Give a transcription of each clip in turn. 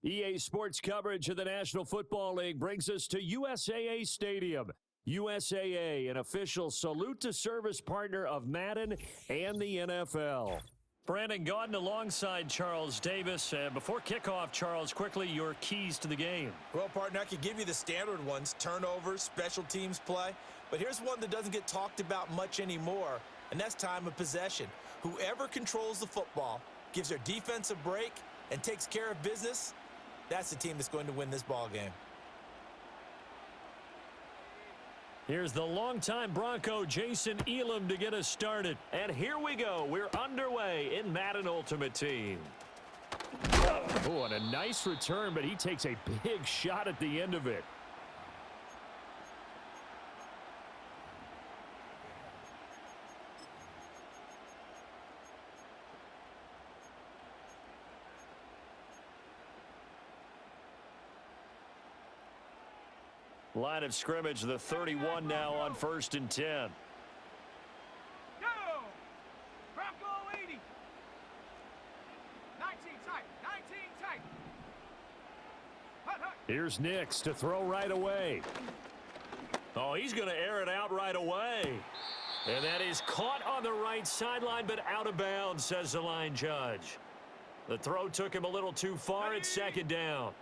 EA Sports coverage of the National Football League brings us to USAA Stadium. USAA, an official salute to service partner of Madden and the NFL. Brandon Gaudin alongside Charles Davis. Before kickoff, Charles, quickly your keys to the game. Well, partner, I could give you the standard ones, turnovers, special teams play. But here's one that doesn't get talked about much anymore, and that's time of possession. Whoever controls the football, gives their defense a break, and takes care of business, that's the team that's going to win this ball game. Here's the longtime Bronco, Jason Elam, to get us started. And here we go. We're underway in Madden Ultimate Team. Oh, and a nice return, but he takes a big shot at the end of it. Line of scrimmage, the 31 now on 1st and 10. Go! Bronco 80. 19 tight. 19 tight. Hut, hut. Here's Nix to throw right away. Oh, he's going to air it out right away. And that is caught on the right sideline, but out of bounds, says the line judge. The throw took him a little too far. It's 2nd down.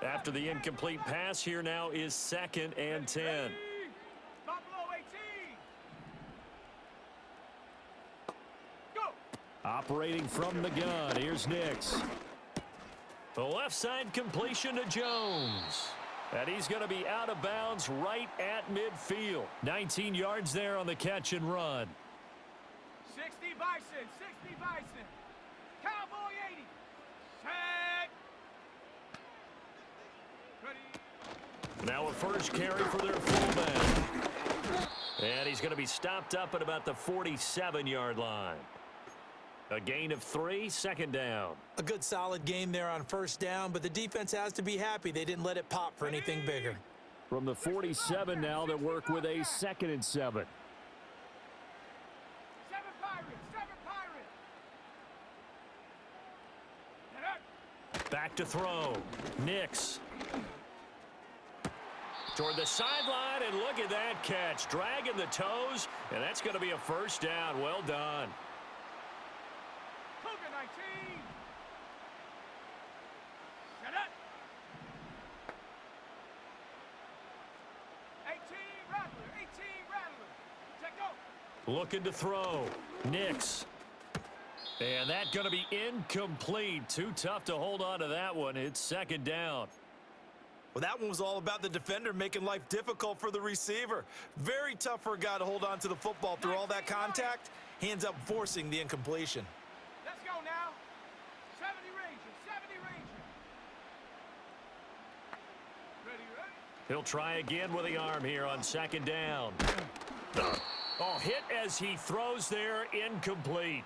After the incomplete pass, here now is 2nd and 10. Buffalo 18. Go! Operating from the gun, here's Nix. The left side completion to Jones. And he's going to be out of bounds right at midfield. 19 yards there on the catch and run. 60 Bison. 60 Bison. Cowboy 80. Set. Ready. Now a first carry for their fullback. And he's going to be stopped up at about the 47-yard line. A gain of 3, 2nd down. A good solid game there on 1st down, but the defense has to be happy they didn't let it pop for anything bigger. From the 47 now, they work with a 2nd and 7. 7 Pirates. 7 Pirates. Back to throw. Nix. Toward the sideline, and look at that catch. Dragging the toes, and that's going to be a 1st down. Well done. Cougar 19. Set up. 18 Rattler. 18 Rattler. Check go. Looking to throw. Nix. And that's going to be incomplete. Too tough to hold on to that one. It's 2nd down. Well, that one was all about the defender making life difficult for the receiver. Very tough for a guy to hold on to the football through all that contact. He ends up forcing the incompletion. Let's go now. 70 Ranger. 70 Ranger. Ready, ready. He'll try again with the arm here on 2nd down. Oh, hit as he throws there, incomplete.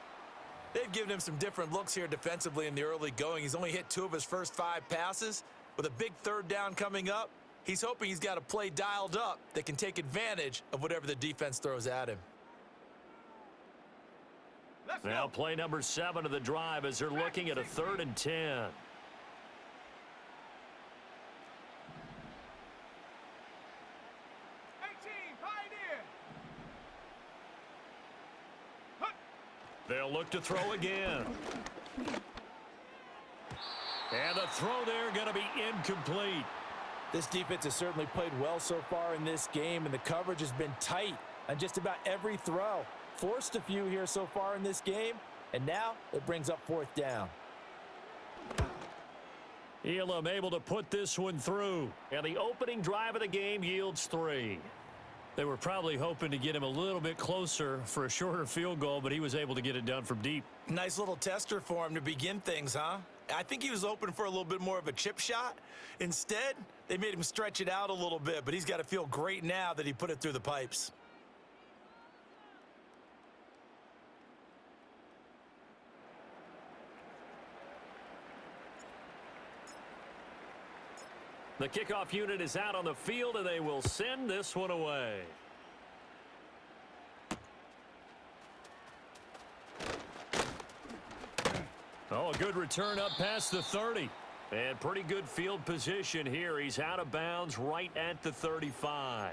They've given him some different looks here defensively in the early going. He's only hit 2 of his first 5 passes. With a big 3rd down coming up, he's hoping he's got a play dialed up that can take advantage of whatever the defense throws at him. Now play number 7 of the drive as they're looking at a 3rd and 10. 18 Pioneer. Hut. They'll look to throw again. And the throw there going to be incomplete. This defense has certainly played well so far in this game, and the coverage has been tight on just about every throw. Forced a few here so far in this game, and now it brings up 4th down. Elam able to put this one through. And the opening drive of the game yields 3. They were probably hoping to get him a little bit closer for a shorter field goal, but he was able to get it done from deep. Nice little tester for him to begin things, huh? I think he was open for a little bit more of a chip shot. Instead, they made him stretch it out a little bit, but he's got to feel great now that he put it through the pipes. The kickoff unit is out on the field, and they will send this one away. Oh, a good return up past the 30. And pretty good field position here. He's out of bounds right at the 35.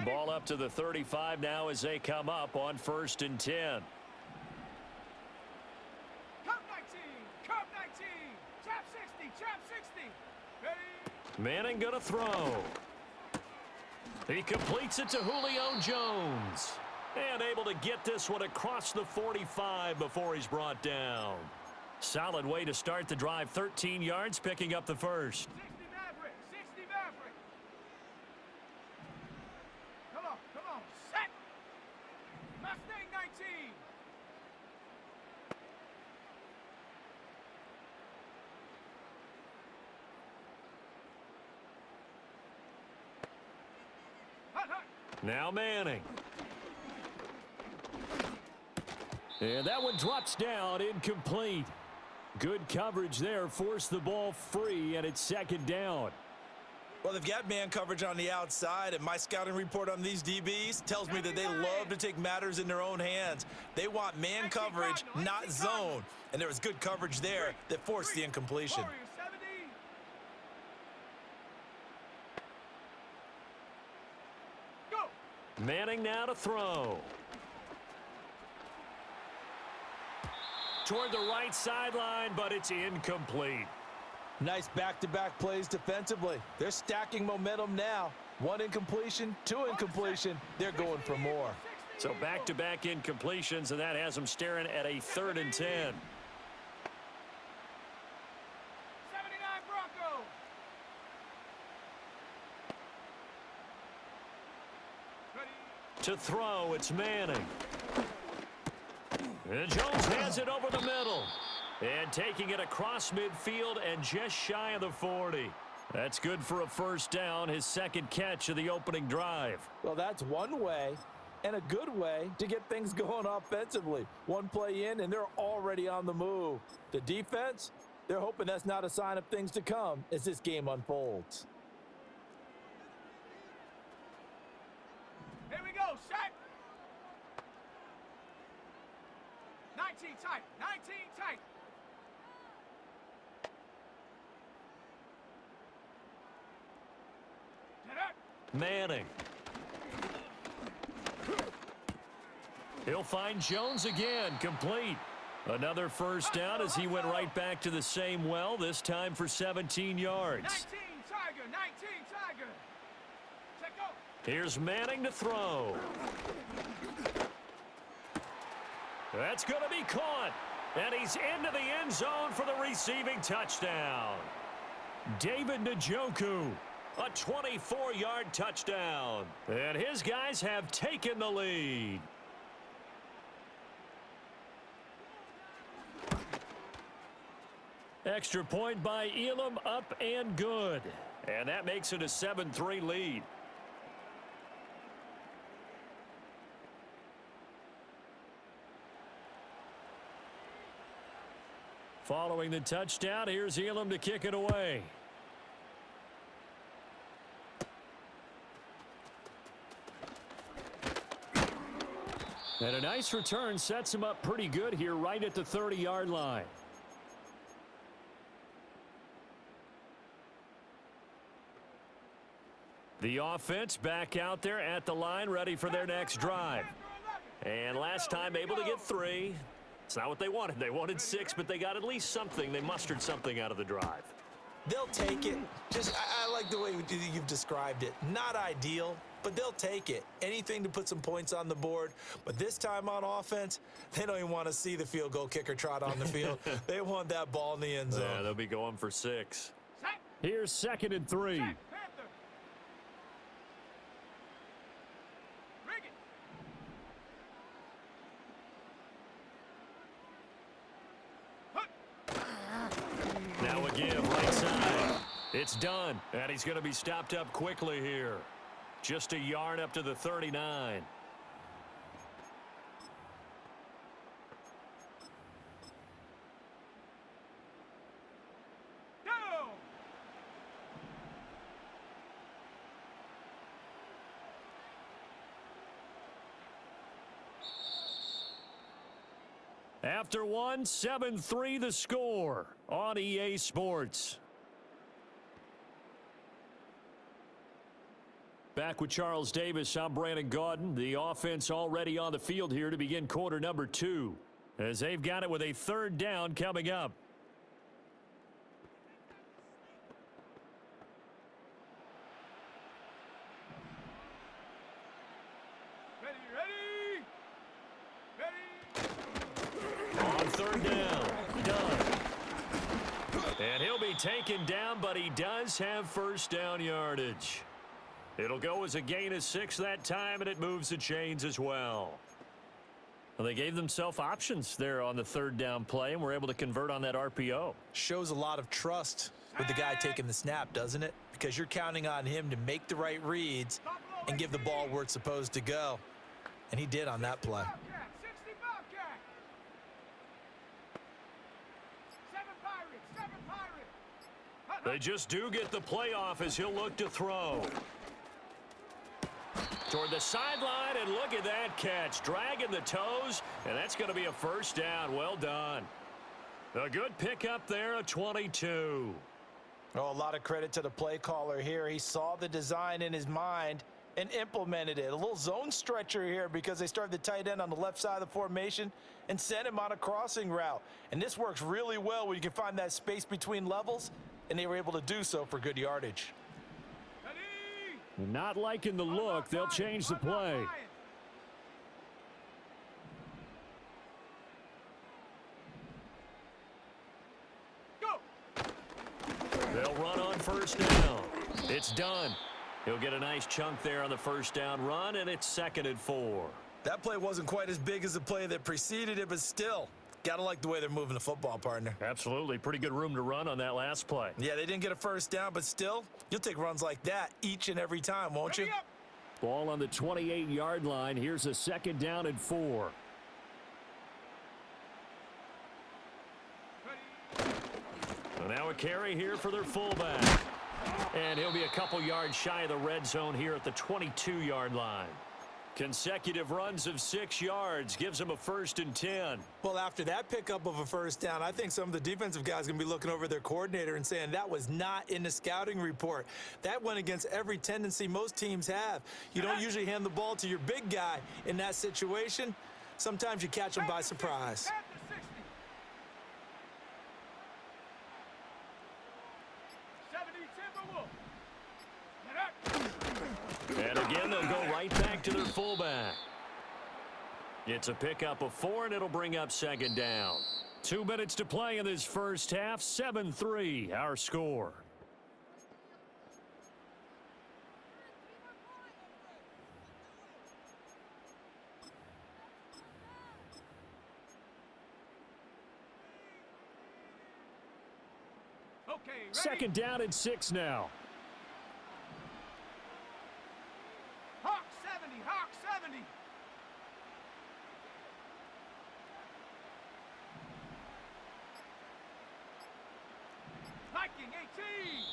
Ball up to the 35 now as they come up on 1st and 10. Curve 19, curve 19, trap 60, trap 60. Ready? Manning gonna throw. He completes it to Julio Jones. And able to get this one across the 45 before he's brought down. Solid way to start the drive. 13 yards, picking up the first. 60 Maverick, 60 Maverick. Come on, set. Mustang 19. Hut, hut. Now Manning. And that one drops down, incomplete. Good coverage there, forced the ball free, and it's 2nd down. Well, they've got man coverage on the outside, and my scouting report on these DBs tells me that they love to take matters in their own hands. They want man coverage, not zone. And there was good coverage there that forced the incompletion. Warrior 70. Go. Manning now to throw. Toward the right sideline, but it's incomplete. Nice back-to-back plays defensively. They're stacking momentum now. 1 incompletion, 2 incompletion. They're going for more. So back-to-back incompletions, and that has them staring at a 3rd and 10. 79 Broncos. Ready? To throw, it's Manning. And Jones has it over the middle. And taking it across midfield and just shy of the 40. That's good for a 1st down, his 2nd catch of the opening drive. Well, that's one way and a good way to get things going offensively. One play in, and they're already on the move. The defense, they're hoping that's not a sign of things to come as this game unfolds. Here we go, set. 19 tight, 19 tight. Manning. He'll find Jones again, complete. Another 1st down as he went right back to the same well, this time for 17 yards. 19 Tiger, 19 Tiger. Check go. Here's Manning to throw. That's going to be caught. And he's into the end zone for the receiving touchdown. David Njoku, a 24-yard touchdown. And his guys have taken the lead. Extra point by Elam, up and good. And that makes it a 7-3 lead. Following the touchdown, here's Elam to kick it away. And a nice return sets him up pretty good here right at the 30-yard line. The offense back out there at the line, ready for their next drive. And last time able to get 3. It's not what they wanted. They wanted 6, but they got at least something. They mustered something out of the drive. They'll take it. I like the way you've described it. Not ideal, but they'll take it. Anything to put some points on the board. But this time on offense, they don't even want to see the field goal kicker trot on the field. They want that ball in the end zone. Yeah, they'll be going for 6. Set. Here's 2nd and 3. Set. Panther. Rig it. Now again, right side. It's done. And he's going to be stopped up quickly here. Just a yard up to the 39. After one, 7-3 the score on EA Sports. Back with Charles Davis, I'm Brandon Gaudin. The offense already on the field here to begin quarter number 2, as they've got it with a third down coming up. On third down, done. And he'll be taken down, but he does have first down yardage. It'll go as a gain of 6 that time, and it moves the chains as well. Well, they gave themselves options there on the third down play, and were able to convert on that RPO. Shows a lot of trust with the guy taking the snap, doesn't it? Because you're counting on him to make the right reads and give the ball where it's supposed to go. And he did on that play. They just do get the playoff as he'll look to throw. Toward the sideline, and look at that catch. Dragging the toes, and that's going to be a first down. Well done. A good pickup there, a 22. Oh, a lot of credit to the play caller here. He saw the design in his mind and implemented it. A little zone stretcher here because they started the tight end on the left side of the formation and sent him on a crossing route. And this works really well when you can find that space between levels, and they were able to do so for good yardage. Not liking the look. They'll change the play. They'll run on first down. It's done. He'll get a nice chunk there on the first down run, and it's 2nd and 4. That play wasn't quite as big as the play that preceded it, but still, gotta like the way they're moving the football, partner. Absolutely. Pretty good room to run on that last play. Yeah, they didn't get a first down, but still, you'll take runs like that each and every time, won't you? Ball on the 28-yard line. Here's a 2nd down and 4. So now a carry here for their fullback. And he'll be a couple yards shy of the red zone here at the 22-yard line. Consecutive runs of 6 yards gives him a 1st and 10. Well, after that pickup of a first down, I think some of the defensive guys are going to be looking over their coordinator and saying that was not in the scouting report. That went against every tendency most teams have. You don't usually hand the ball to your big guy in that situation. Sometimes you catch them by surprise. And again, they'll go right back to their fullback. It's a pickup of 4, and it'll bring up 2nd down. 2 minutes to play in this first half. 7-3, our score. Okay, 2nd down and 6 now. Hawk 70, Hawk 70. Viking 18.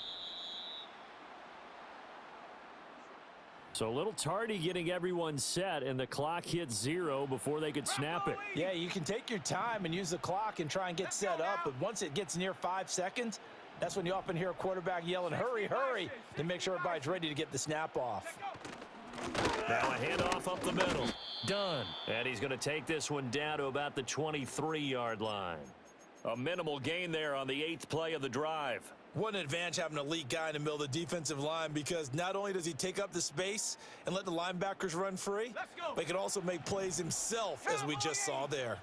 So a little tardy getting everyone set, and the clock hits 0 before they could snap it. Yeah, you can take your time and use the clock and try and get set up, but once it gets near 5 seconds, that's when you often hear a quarterback yelling, hurry, hurry, to make sure everybody's ready to get the snap off. Now a handoff up the middle. Done. And he's going to take this one down to about the 23-yard line. A minimal gain there on the 8th play of the drive. What an advantage having an elite guy in the middle of the defensive line, because not only does he take up the space and let the linebackers run free, but he can also make plays himself, as we just saw there.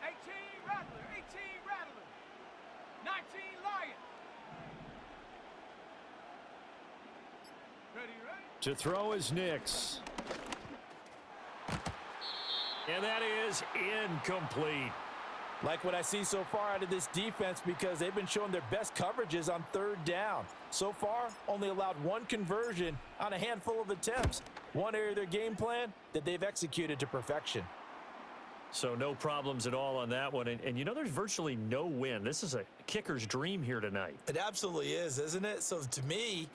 18 Rattler, 18 Rattler. 19 Lion. Ready? To throw is Nix. And that is incomplete. Like what I see so far out of this defense, because they've been showing their best coverages on 3rd down. So far, only allowed 1 conversion on a handful of attempts. One area of their game plan that they've executed to perfection. So no problems at all on that one. And you know, there's virtually no wind. This is a kicker's dream here tonight. It absolutely is, isn't it? So to me,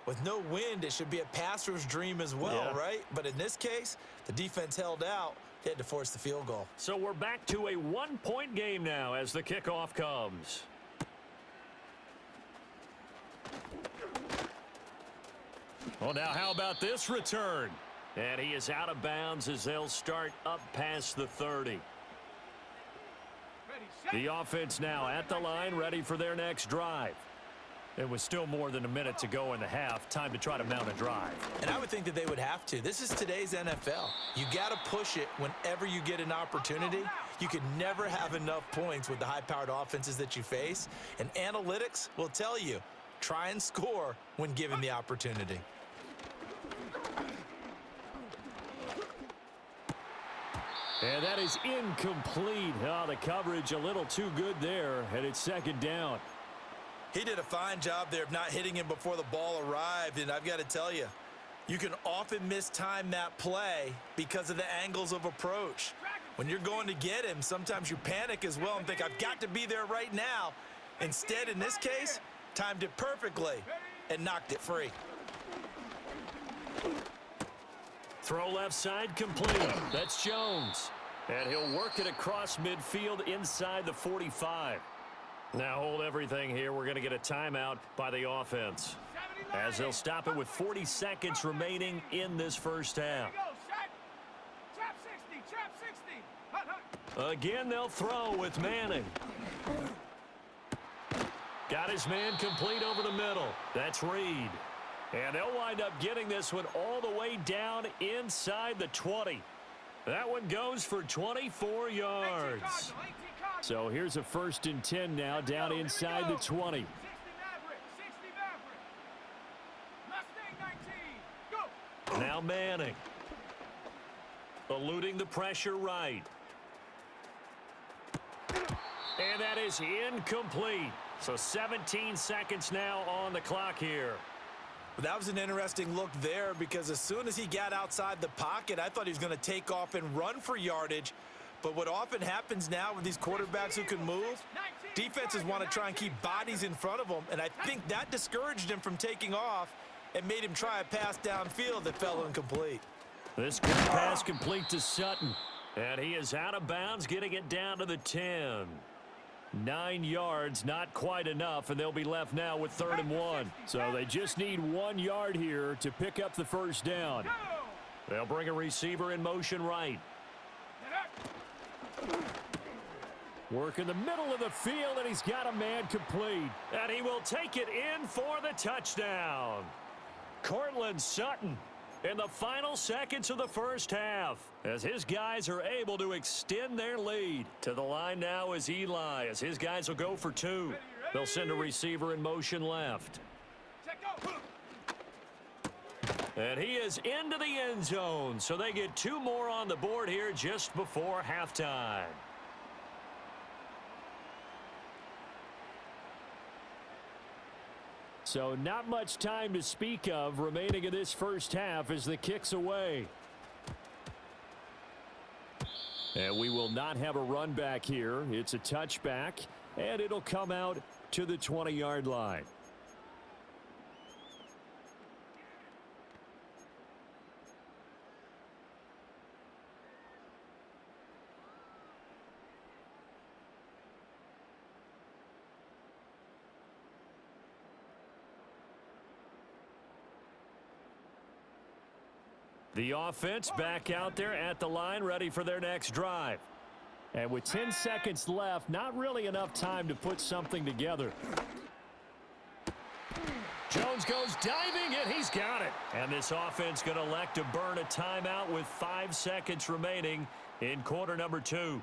with no wind, it should be a passer's dream as well, right? But in this case, the defense held out They had to force the field goal. So we're back to a one-point game now as the kickoff comes. Well, now how about this return? And he is out of bounds as they'll start up past the 30. The offense now at the line, ready for their next drive. It was still more than a minute to go in the half. Time to try to mount a drive. And I would think that they would have to. This is today's NFL. You got to push it whenever you get an opportunity. You could never have enough points with the high-powered offenses that you face. And analytics will tell you, try and score when given the opportunity. And that is incomplete. Oh, the coverage a little too good there, and it's second down. He did a fine job there of not hitting him before the ball arrived, and I've got to tell you, you can often mistime that play because of the angles of approach. When you're going to get him, sometimes you panic as well and think, I've got to be there right now. Instead, in this case, timed it perfectly and knocked it free. Throw left side complete. That's Jones. And he'll work it across midfield inside the 45. Now hold everything here. We're going to get a timeout by the offense, as they'll stop it with 40 seconds remaining in this first half. Again, they'll throw with Manning. Got his man complete over the middle. That's Reed. And they'll wind up getting this one all the way down inside the 20. That one goes for 24 yards. So here's a 1st and 10 now, down inside the 20. Now Manning. Eluding the pressure right. And that is incomplete. So 17 seconds now on the clock here. That was an interesting look there because as soon as he got outside the pocket, I thought he was going to take off and run for yardage. But what often happens now with these quarterbacks who can move, defenses want to try and keep bodies in front of them, and I think that discouraged him from taking off and made him try a pass downfield that fell incomplete. This good pass complete to Sutton, and he is out of bounds, getting it down to the 10. 9 yards, not quite enough, and they'll be left now with 3rd and 1. So they just need 1 yard here to pick up the first down. They'll bring a receiver in motion right. Work in the middle of the field, and he's got a man complete. And he will take it in for the touchdown. Cortland Sutton in the final seconds of the first half, as his guys are able to extend their lead. To the line now is Eli, as his guys will go for 2. They'll send a receiver in motion left. And he is into the end zone, so they get 2 more on the board here just before halftime. So not much time to speak of remaining in this first half as the kick's away. And we will not have a run back here. It's a touchback, and it'll come out to the 20-yard line. The offense back out there at the line, ready for their next drive. And with 10 seconds left, not really enough time to put something together. Jones goes diving, and he's got it. And this offense going to elect to burn a timeout with 5 seconds remaining in quarter number 2.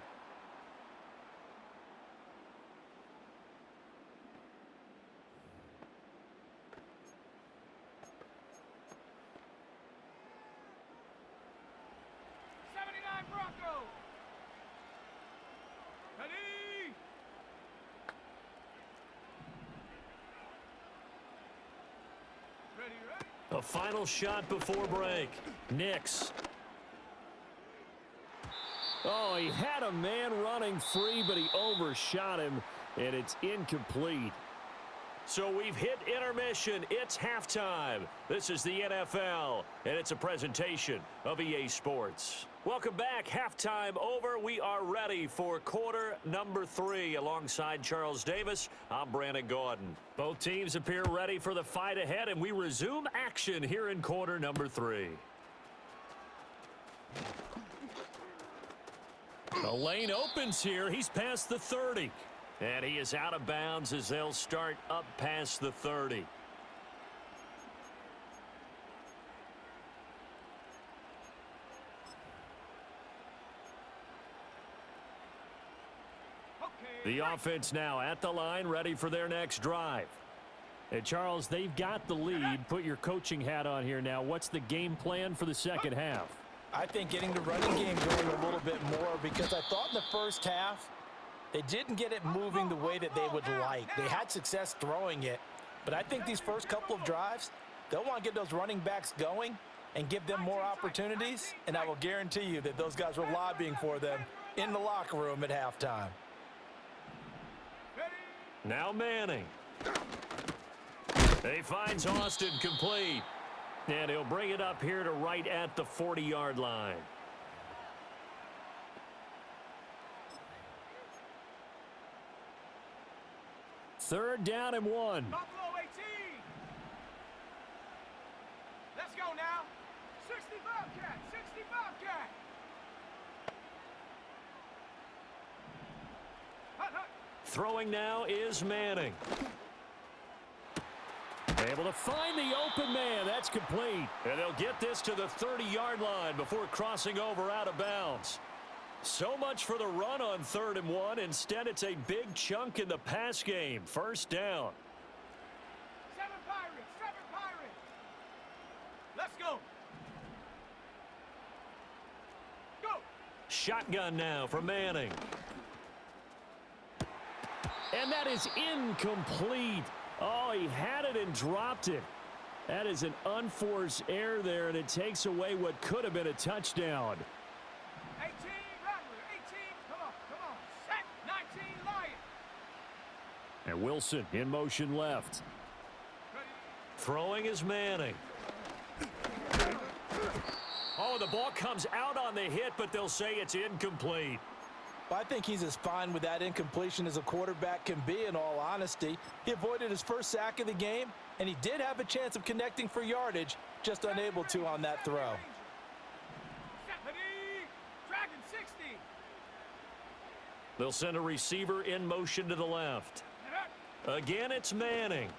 A final shot before break. Nix. Oh, he had a man running free, but he overshot him, and it's incomplete. So we've hit intermission. It's halftime. This is the NFL, and it's a presentation of EA Sports. Welcome back. Halftime over. We are ready for quarter number 3. Alongside Charles Davis, I'm Brandon Gordon. Both teams appear ready for the fight ahead, and we resume action here in quarter number 3. The lane opens here. He's past the 30. And he is out of bounds as they'll start up past the 30. The offense now at the line, ready for their next drive. And Charles, they've got the lead. Put your coaching hat on here now. What's the game plan for the second half? I think getting the running game going a little bit more, because I thought in the first half they didn't get it moving the way that they would like. They had success throwing it, but I think these first couple of drives, they'll want to get those running backs going and give them more opportunities, and I will guarantee you that those guys were lobbying for them in the locker room at halftime. Now Manning. He finds Austin complete. And he'll bring it up here to right at the 40-yard line. Third down and 1. Buffalo 18. Let's go now. 65 cat, 65 cat. Hut, hut. Throwing now is Manning. Able to find the open man. That's complete. And they'll get this to the 30-yard line before crossing over out of bounds. So much for the run on 3rd and 1. Instead, it's a big chunk in the pass game. First down. 7 Pirates, 7 Pirates. Let's go. Go. Shotgun now for Manning. And that is incomplete. Oh, he had it and dropped it. That is an unforced error there, and it takes away what could have been a touchdown. 18 Rattler, 18. Come on. Set. 19 Lion. And Wilson in motion left. Ready. Throwing is Manning. Oh, the ball comes out on the hit, but they'll say it's incomplete. I think he's as fine with that incompletion as a quarterback can be, in all honesty. He avoided his first sack of the game, and he did have a chance of connecting for yardage, just unable to on that throw. Dragon 60. They'll send a receiver in motion to the left. Again, it's Manning.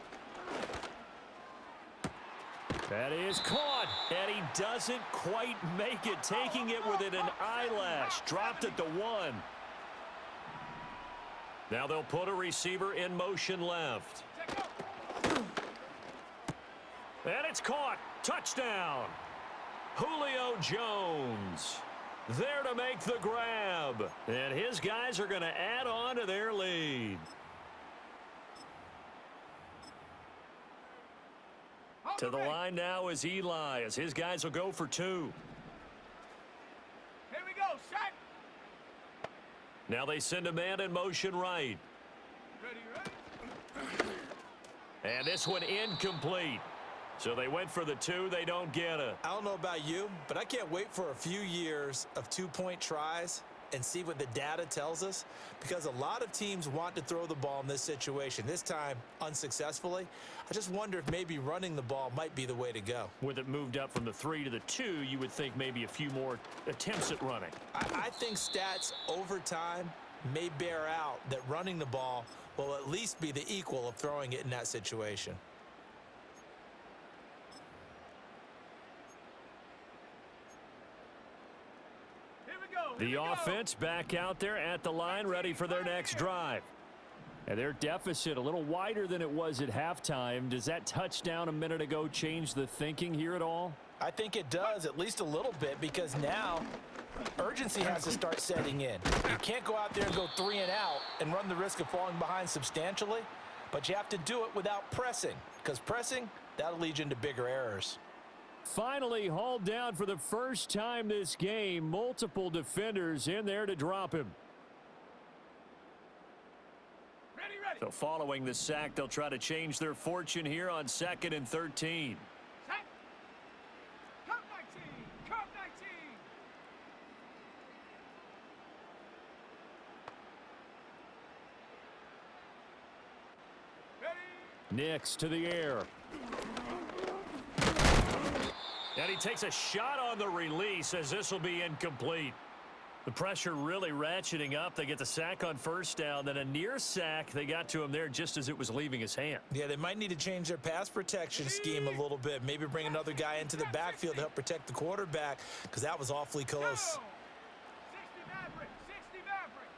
That is caught. And he doesn't quite make it, taking it within an eyelash. Dropped it to 1. Now they'll put a receiver in motion left. And it's caught. Touchdown. Julio Jones there to make the grab. And his guys are going to add on to their lead. To the line now is Eli, as his guys will go for 2. Here we go. Set. Now they send a man in motion right. Ready. And this one incomplete. So they went for the 2. They don't get it. I don't know about you, but I can't wait for a few years of 2-point tries and see what the data tells us, because a lot of teams want to throw the ball in this situation. This time, unsuccessfully. I just wonder if maybe running the ball might be the way to go. With it moved up from the 3 to the 2, you would think maybe a few more attempts at running. I think stats over time may bear out that running the ball will at least be the equal of throwing it in that situation. The offense back out there at the line, ready for their next drive. And their deficit a little wider than it was at halftime. Does that touchdown a minute ago change the thinking here at all? I think it does, at least a little bit, because now urgency has to start setting in. You can't go out there and go 3 and out and run the risk of falling behind substantially, but you have to do it without pressing, because pressing, that'll lead you into bigger errors. Finally hauled down for the first time this game. Multiple defenders in there to drop him. Ready. So following the sack, they'll try to change their fortune here on 2nd and 13. Set. Count 19. Count 19. Ready. Nix to the air. And he takes a shot on the release as this will be incomplete. The pressure really ratcheting up. They get the sack on 1st down, then a near sack. They got to him there just as it was leaving his hand. Yeah, they might need to change their pass protection scheme a little bit. Maybe bring another guy into the backfield to help protect the quarterback, because that was awfully close. Go. 60 Maverick. 60 Maverick.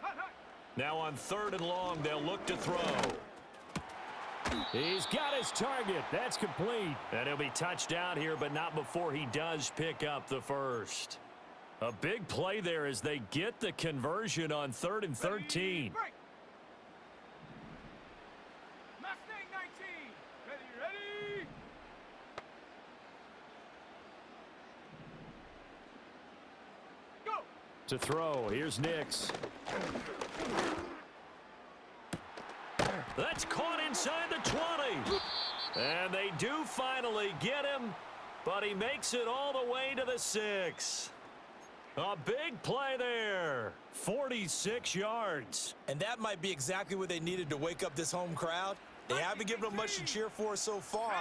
Hut, hut. Now on 3rd and long, they'll look to throw. He's got his target. That's complete. And he'll be touched out here, but not before he does pick up the first. A big play there as they get the conversion on 3rd and 13. Ready, break. Mustang 19. Ready. Go. To throw. Here's Nix. That's caught inside the 20. And they do finally get him, but he makes it all the way to the 6. A big play there. 46 yards. And that might be exactly what they needed to wake up this home crowd. They haven't given them much to cheer for so far,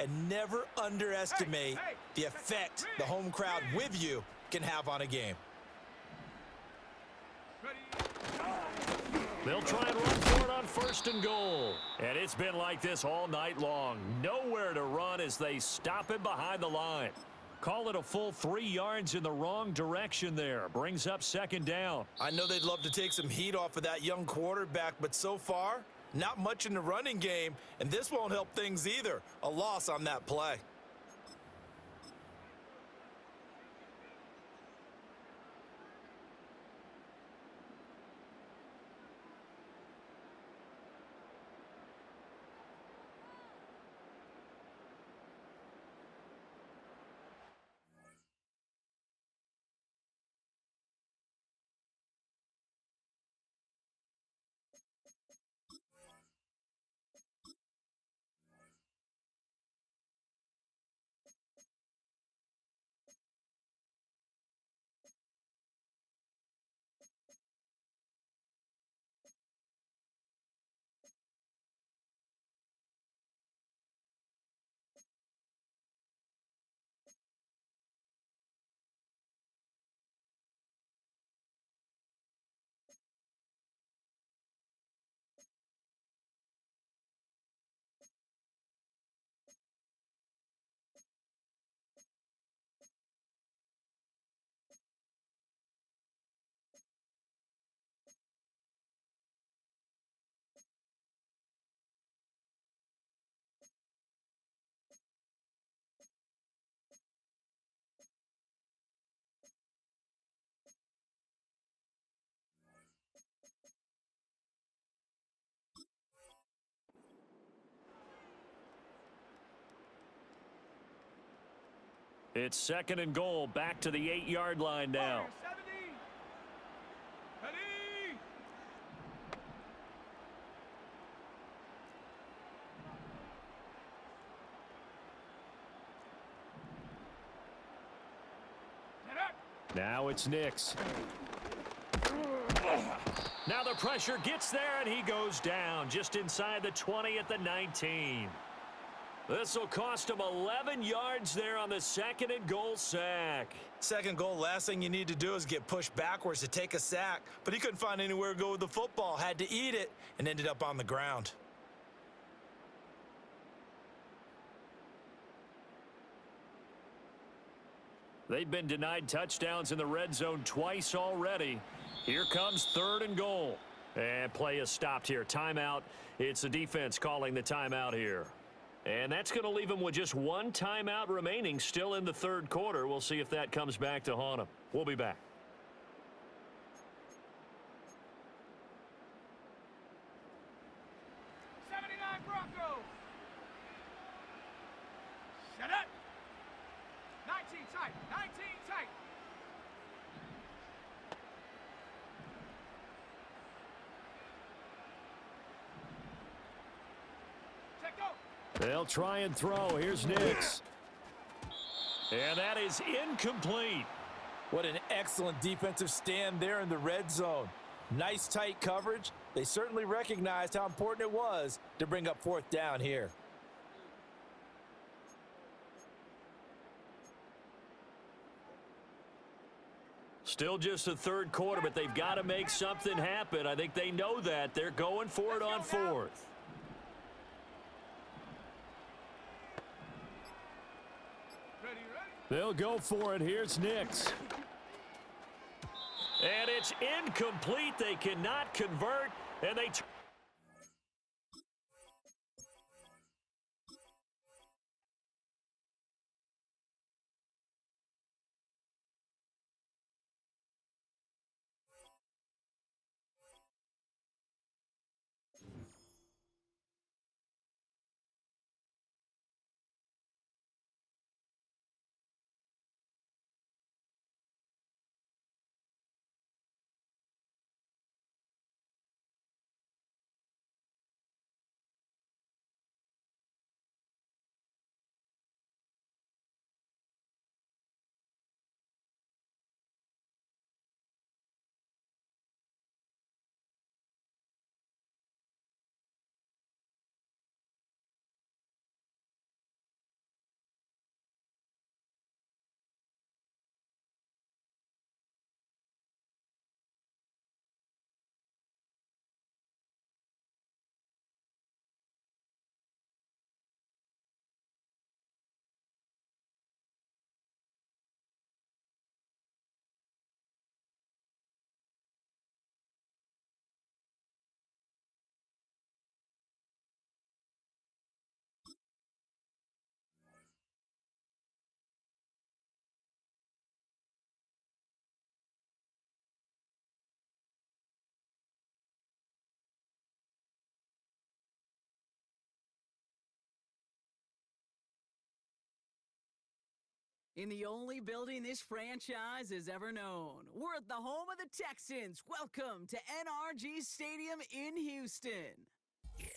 and never underestimate the effect the home crowd with you can have on a game. Ready. They'll try and run for it on 1st and goal. And it's been like this all night long. Nowhere to run as they stop him behind the line. Call it a full 3 yards in the wrong direction there. Brings up 2nd down. I know they'd love to take some heat off of that young quarterback, but so far, not much in the running game, and this won't help things either. A loss on that play. It's 2nd and goal. Back to the 8-yard line now. 70. Ready. Set up. Now it's Nix. Now the pressure gets there, and he goes down just inside the 20 at the 19. This will cost him 11 yards there on the 2nd and goal sack. 2nd goal, last thing you need to do is get pushed backwards to take a sack. But he couldn't find anywhere to go with the football, had to eat it, and ended up on the ground. They've been denied touchdowns in the red zone twice already. Here comes 3rd and goal. And play is stopped here. Timeout. It's the defense calling the timeout here. And that's going to leave him with just 1 timeout remaining still in the 3rd quarter. We'll see if that comes back to haunt him. We'll be back. Broncos. Set up. 19 tight. 19 tight. They'll try and throw. Here's Nix. And that is incomplete. What an excellent defensive stand there in the red zone. Nice tight coverage. They certainly recognized how important it was to bring up fourth down here. Still just the third quarter, but they've got to make something happen. I think they know that. They're going for it on fourth. They'll go for it. Here's Nix. And it's incomplete. They cannot convert, and they... In the only building this franchise has ever known. We're at the home of the Texans. Welcome to NRG Stadium in Houston.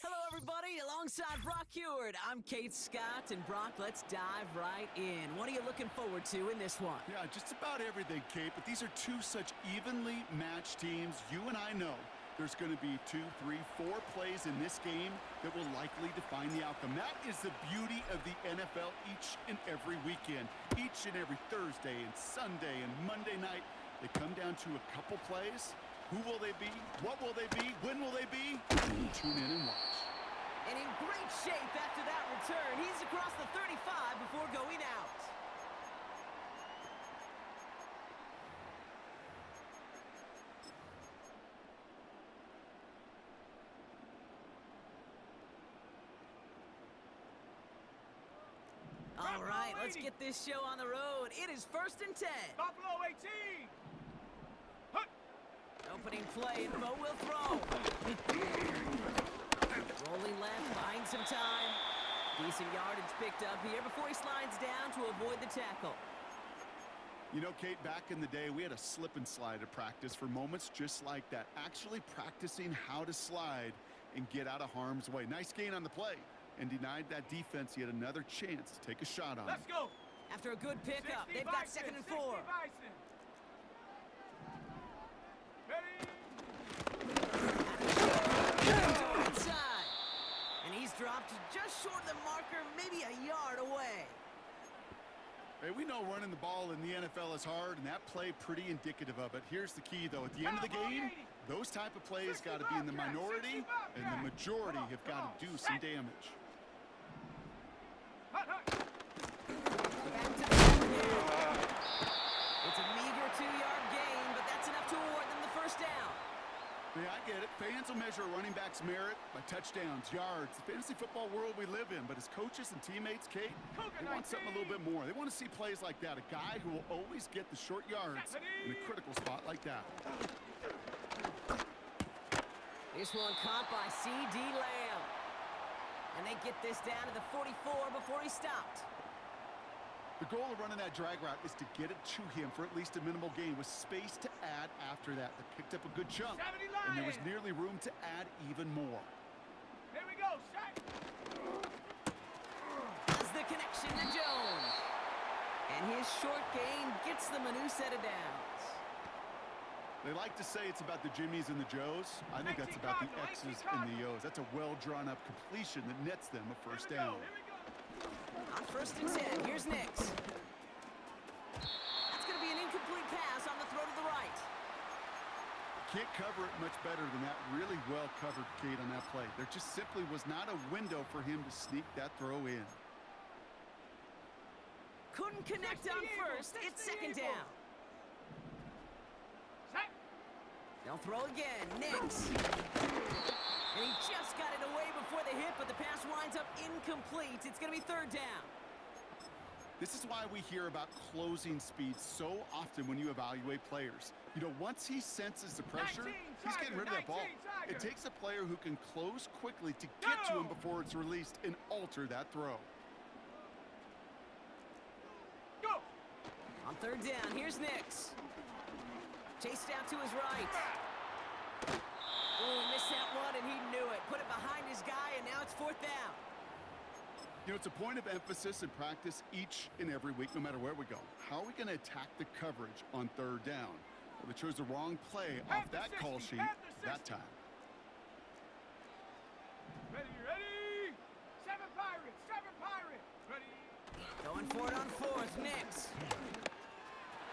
Hello, everybody. Alongside Brock Heward, I'm Kate Scott. And Brock, let's dive right in. What are you looking forward to in this one? Yeah, just about everything, Kate. But these are two such evenly matched teams. You and I know there's going to be 2, 3, 4 plays in this game that will likely define the outcome. That is the beauty of the NFL each and every weekend. Each and every Thursday and Sunday and Monday night, they come down to a couple plays. Who will they be? What will they be? When will they be? Tune in and watch. And in great shape after that return. He's across the 35 before going out. All right, let's get this show on the road. It is 1st and 10. Buffalo 18. Hut. Opening play, and Bo will throw. Rolling left, buying some time. Decent yardage picked up here before he slides down to avoid the tackle. You know, Kate, back in the day, we had a slip and slide at practice for moments just like that. Actually practicing how to slide and get out of harm's way. Nice gain on the play. And denied that defense yet another chance to take a shot on him. Let's go. After a good pickup, they've got 2nd and 4. Inside. And he's dropped just short of the marker, maybe a yard away. Hey, we know running the ball in the NFL is hard, and that play pretty indicative of it. Here's the key, though. At the end of the game, those type of plays got to be in the minority, and the majority have got to do some damage. It's a meager 2-yard gain, but that's enough to award them the first down. Yeah, I get it. Fans will measure a running back's merit by touchdowns, yards, the fantasy football world we live in. But as coaches and teammates, Kate, they want something a little bit more. They want to see plays like that, a guy who will always get the short yards in a critical spot like that. This one caught by C.D. Lamb. And they get this down to the 44 before he stopped. The goal of running that drag route is to get it to him for at least a minimal gain with space to add after that. They picked up a good chunk, and there was nearly room to add even more. Here we go, Shaq. the connection to Jones. And his short gain gets them a new set of downs. They like to say it's about the Jimmies and the Joes. I think that's about the X's and the O's. That's a well-drawn-up completion that nets them a first down. On 1st and 10, here's Nix. That's going to be an incomplete pass on the throw to the right. Can't cover it much better than that. Really well covered, Kate, on that play. There just simply was not a window for him to sneak that throw in. Couldn't connect on 1st. It's 2nd down. They'll throw again. Nix. And he just got it away before the hit, but the pass winds up incomplete. It's going to be 3rd down. This is why we hear about closing speed so often when you evaluate players. You know, once he senses the pressure, he's getting rid of that ball. It takes a player who can close quickly to get to him before it's released and alter that throw. Go! On 3rd down, here's Nix. Chased out to his right. Oh, missed that one, and he knew it. Put it behind his guy, and now it's 4th down. You know, it's a point of emphasis in practice each and every week, no matter where we go. How are we going to attack the coverage on 3rd down? Well, they chose the wrong play off that call sheet that time. Ready, ready! 7 Pirates, 7 Pirates! Ready! Going for it on 4th, Nix.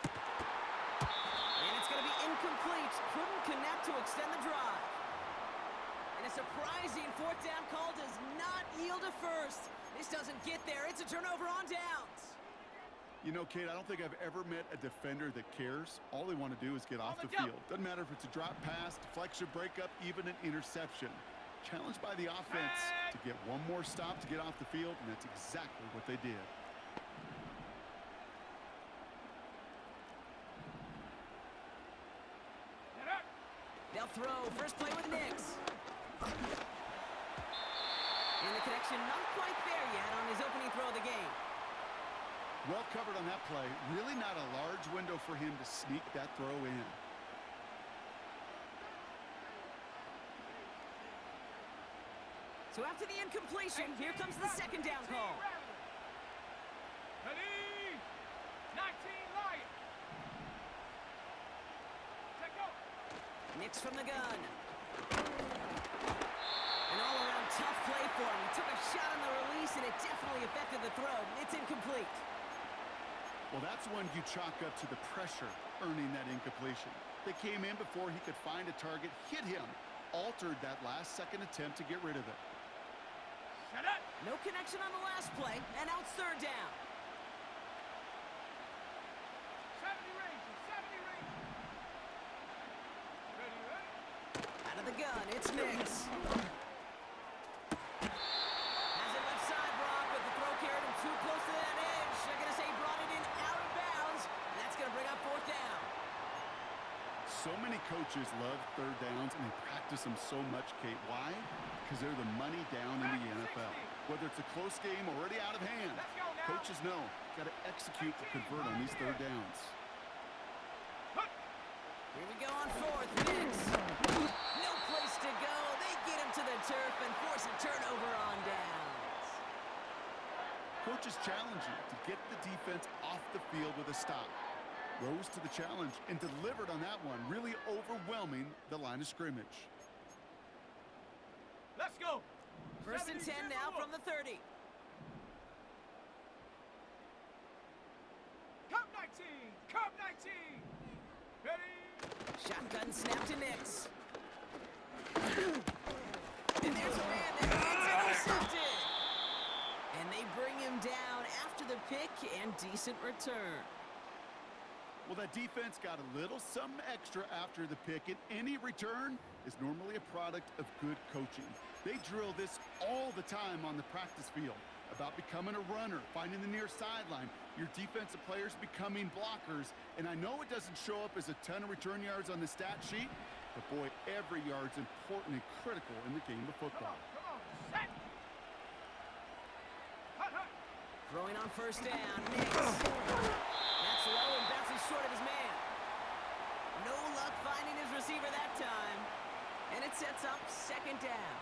And it's going to be incomplete. Couldn't connect to extend the drive. And a surprising 4th down call does not yield a 1st. This doesn't get there. It's a turnover on downs. You know, Kate, I don't think I've ever met a defender that cares. All they want to do is get off the field. Doesn't matter if it's a drop pass, deflection, breakup, even an interception. Challenged by the offense to get one more stop to get off the field, and that's exactly what they did. They'll throw. First play with Nix. And the connection not quite there yet on his opening throw of the game. Well covered on that play. Really not a large window for him to sneak that throw in. So after the incompletion, here comes the 2nd down call. Ready! 19 Lion! Check go! Nix from the gun. An all-around tough play for him. He took a shot on the release, and it definitely affected the throw. It's incomplete. Well, that's when you chalk up to the pressure earning that incompletion. They came in before he could find a target, hit him, altered that last-second attempt to get rid of it. Shut up! No connection on the last play, and now it's 3rd down. 70 ranges, 70 ranges! Ready, ready? Out of the gun, it's Nix. Has it left side, Brock, but the throw carried him too close to that edge. They're going to say he brought it in out of bounds, and that's going to bring up 4th down. So many coaches love 3rd downs, and they practice them so much, Kate. Why? Because they're the money down in the NFL. Whether it's a close game already out of hand, coaches know got to execute or convert on these 3rd downs. Here we go on 4th. Nix. No place to go. They get him to the turf and force a turnover on downs. Coaches challenge you to get the defense off the field with a stop. Rose to the challenge and delivered on that one, really overwhelming the line of scrimmage. Let's go! 1st and 10 now from the 30. Cup 19! Cup 19! Ready? Shotgun snap to Nix. And there's a man that gets intercepted. And they bring him down after the pick and decent return. Well, that defense got a little something extra after the pick, and any return is normally a product of good coaching. They drill this all the time on the practice field about becoming a runner, finding the near sideline, your defensive players becoming blockers. And I know it doesn't show up as a ton of return yards on the stat sheet, but boy, every yard's important and critical in the game of football. Come on, set! Hut, hut! Throwing on 1st down, Nix. That's low and bounces short of his man. No luck finding his receiver that time. And it sets up 2nd down.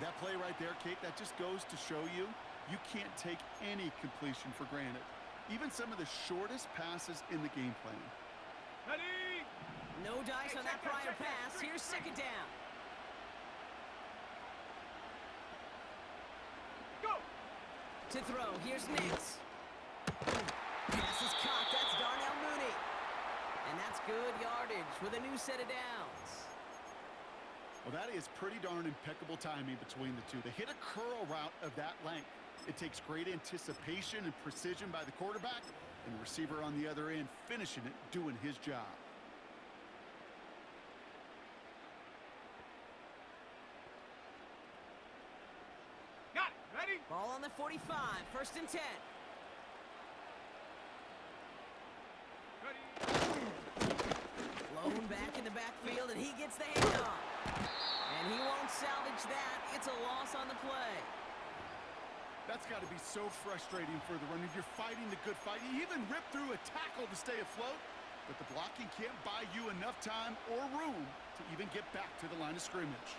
That play right there, Kate, that just goes to show you you can't take any completion for granted. Even some of the shortest passes in the game plan. Ready? No dice on that prior pass. Here's second down. Go! To throw, here's Nix. Pass is caught, that's Darnell Mooney. And that's good yardage with a new set of downs. Well, that is pretty darn impeccable timing between the two. They hit a curl route of that length. It takes great anticipation and precision by the quarterback, and the receiver on the other end finishing it, doing his job. Got it. Ready? Ball on the 45, first and 10. Ready? Blown back in the backfield, and he gets the handoff. And he won't salvage that. It's a loss on the play. That's got to be so frustrating for the runner. You're fighting the good fight. You even rip through a tackle to stay afloat, but the blocking can't buy you enough time or room to even get back to the line of scrimmage.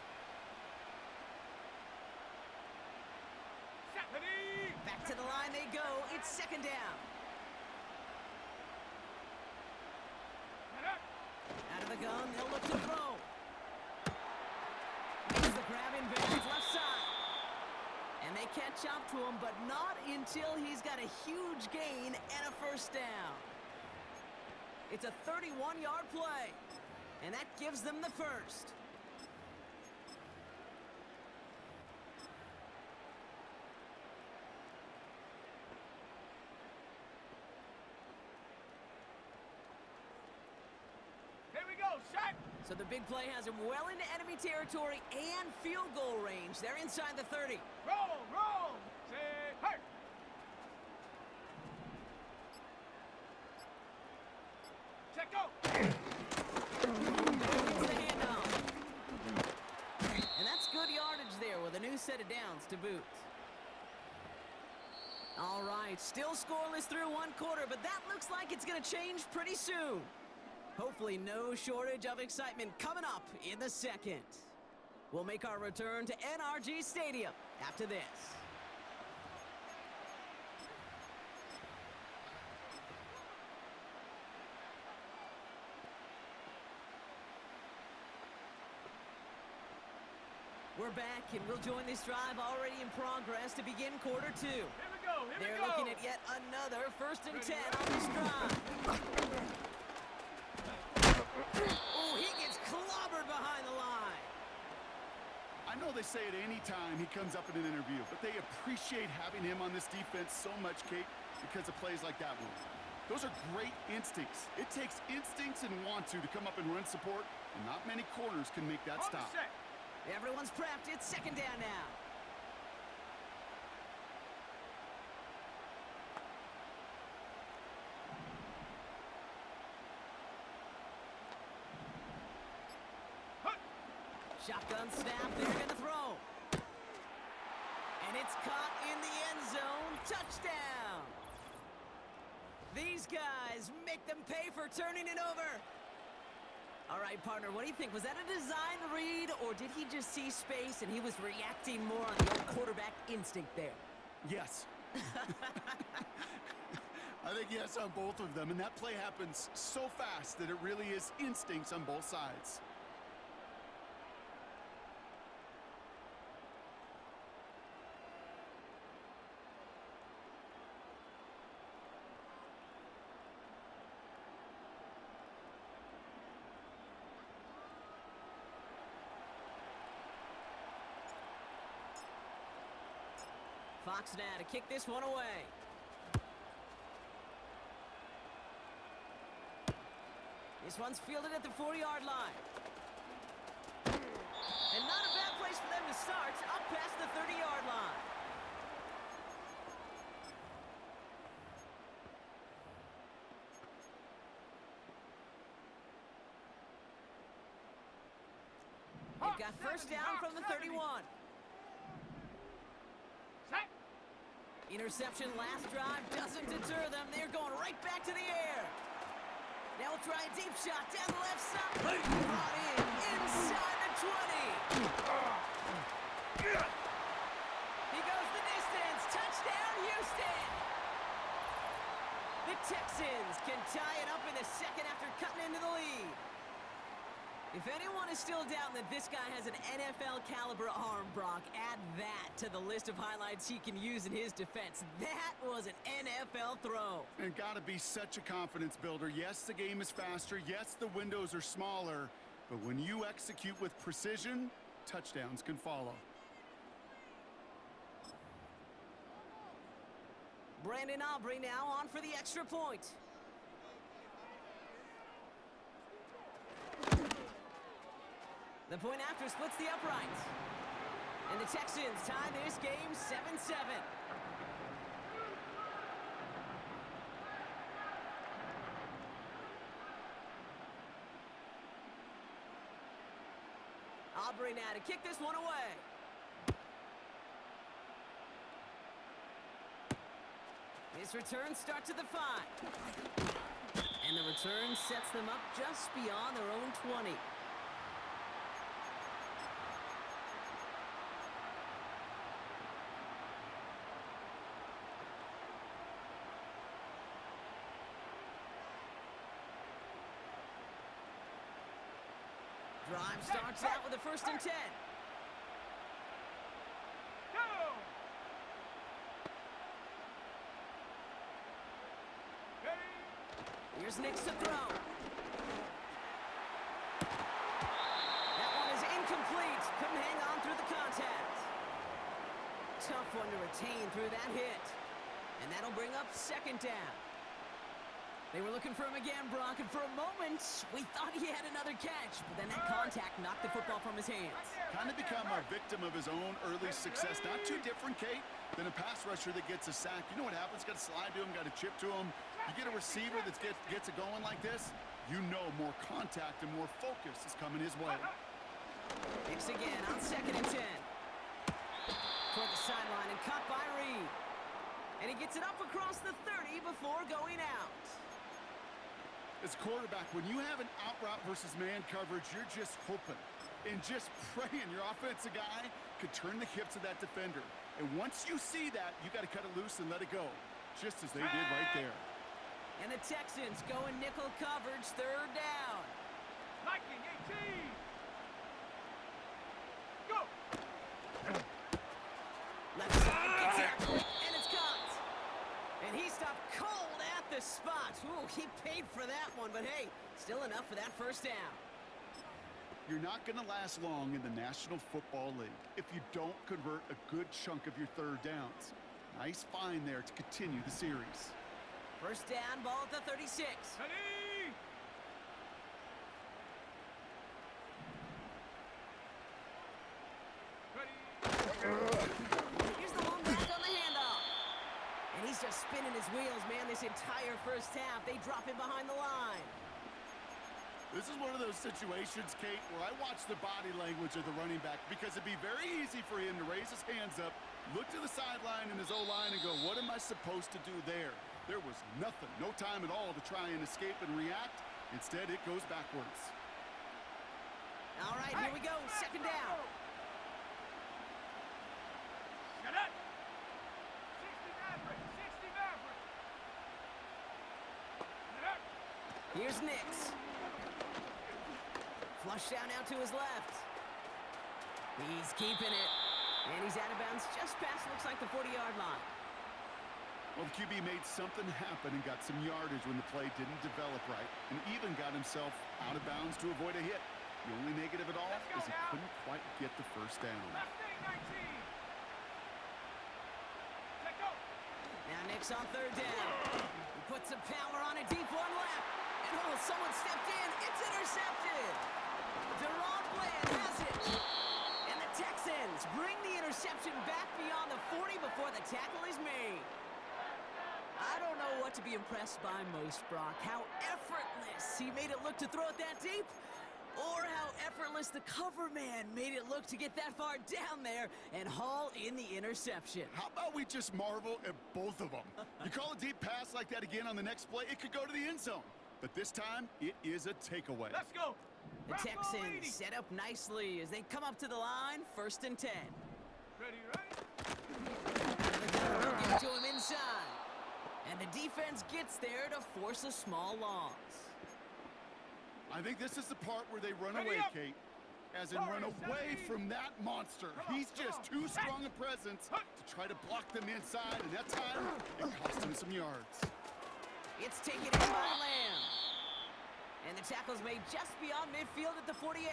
Set. Ready? Back to the line they go. It's second down. Get up. Out of the gun, they'll look to throw. Makes the grab in Barron's left side. And they catch up to him, but not until he's got a huge gain and a first down. It's a 31-yard play, and that gives them the first. Here we go. Set. So the big play has him well into enemy territory and field goal range. They're inside the 30. Roll. Roll. Say, hey. Set. Go. Gets the handoff. And that's good yardage there with a new set of downs to boot. All right, still scoreless through one quarter, but that looks like it's going to change pretty soon. Hopefully no shortage of excitement coming up in the second. We'll make our return to NRG Stadium after this. We're back, and we'll join this drive already in progress to begin quarter two. Here we go. Here They're we go. looking at yet another first and 10 on this drive. Oh, he gets clobbered behind the line. I know they say it any time he comes up in an interview, but they appreciate having him on this defense so much, Kate, because of plays like that one. Those are great instincts. It takes instincts and want to come up and run support, and not many corners can make that On stop. the set. Everyone's prepped. It's second down now. Shotgun snap, they're going to throw. And it's caught in the end zone. Touchdown. These guys make them pay for turning it over. All right, partner, what do you think? Was that a design read, or did he just see space and he was reacting more on the old quarterback instinct there? Yes. I think yes on both of them, and that play happens so fast that it really is instincts on both sides. Fox now to kick this one away. This one's fielded at the 4-yard line. And not a bad place for them to start, up past the 30-yard line. They've got first down from the 31. Set. Interception last drive doesn't deter them. They're going right back to the air. Now we'll try a deep shot down the left side. Brought in inside the 20. He goes the distance. Touchdown. Houston! The Texans can tie it up in the second after cutting into the lead. If anyone is still doubting that this guy has an NFL-caliber arm, Brock, add that to the list of highlights he can use in his defense. That was an NFL throw. And gotta be such a confidence builder. Yes, the game is faster. Yes, the windows are smaller. But when you execute with precision, touchdowns can follow. Brandon Aubrey now on for the extra point. The point after splits the uprights. And the Texans tie this game 7-7. Aubrey now to kick this one away. This return starts at the 5. And the return sets them up just beyond their own 20. Drive starts out with a 1st and 10. Go! Ready? Here's Nix to throw. That one is incomplete. Couldn't hang on through the contact. Tough one to retain through that hit. And that'll bring up 2nd down. They were looking for him again, Brock, and for a moment, we thought he had another catch, but then that contact knocked the football from his hands. Kind of become a victim of his own early success. Not too different, Kate, than a pass rusher that gets a sack. You know what happens? Got to slide to him, got to chip to him. You get a receiver that gets it going like this, you know more contact and more focus is coming his way. Nix again on 2nd and 10. Toward the sideline and caught by Reed. And he gets it up across the 30 before going out. As quarterback, when you have an out route versus man coverage, you're just hoping and just praying your offensive guy could turn the hips of that defender. And once you see that, you got to cut it loose and let it go, just as they did right there. And the Texans go in nickel coverage, 3rd down. Viking 18. Go! Left side gets it, and it's caught. And he stopped cold at the spot. Ooh, he paid for that one, but hey, still enough for that 1st down. You're not going to last long in the National Football League if you don't convert a good chunk of your 3rd downs. Nice find there to continue the series. 1st down, ball at the 36. Ready? Here's the long back on the handoff. And he's just spinning his wheels, man, this entire 1st half. They drop him behind the line. This is one of those situations, Kate, where I watch the body language of the running back because it'd be very easy for him to raise his hands up, look to the sideline in his O-line and go, what am I supposed to do there? There was nothing, no time at all to try and escape and react. Instead, it goes backwards. All right, here we go, 2nd down. Shut up! 60 Maverick! 60 Maverick! Shut up! Here's Nix. Flush down out to his left. He's keeping it. And he's out of bounds just past, looks like, the 40-yard line. Well, the QB made something happen and got some yardage when the play didn't develop right, and even got himself out of bounds to avoid a hit. The only negative at all is he couldn't quite get the 1st down. Left thing 19. Let go. Now Nix on 3rd down. He puts some power on a deep one left. And oh, someone stepped in. It's intercepted. Deron Bland has it. And the Texans bring the interception back beyond the 40 before the tackle is made. I don't know what to be impressed by most, Brock. How effortless he made it look to throw it that deep, or how effortless the cover man made it look to get that far down there and haul in the interception. How about we just marvel at both of them? You call a deep pass like that again on the next play, it could go to the end zone. But this time, it is a takeaway. Let's go. The Texans set up nicely as they come up to the line, 1st and 10. Ready, right? Give it to him in inside. And the defense gets there to force a small loss. I think this is the part where they run Ready away, up. Kate. As in run away from that monster. He's just too strong a presence to try to block them inside, and that time, it cost him some yards. It's taken in by Lamb. And the tackle's made just beyond midfield at the 48.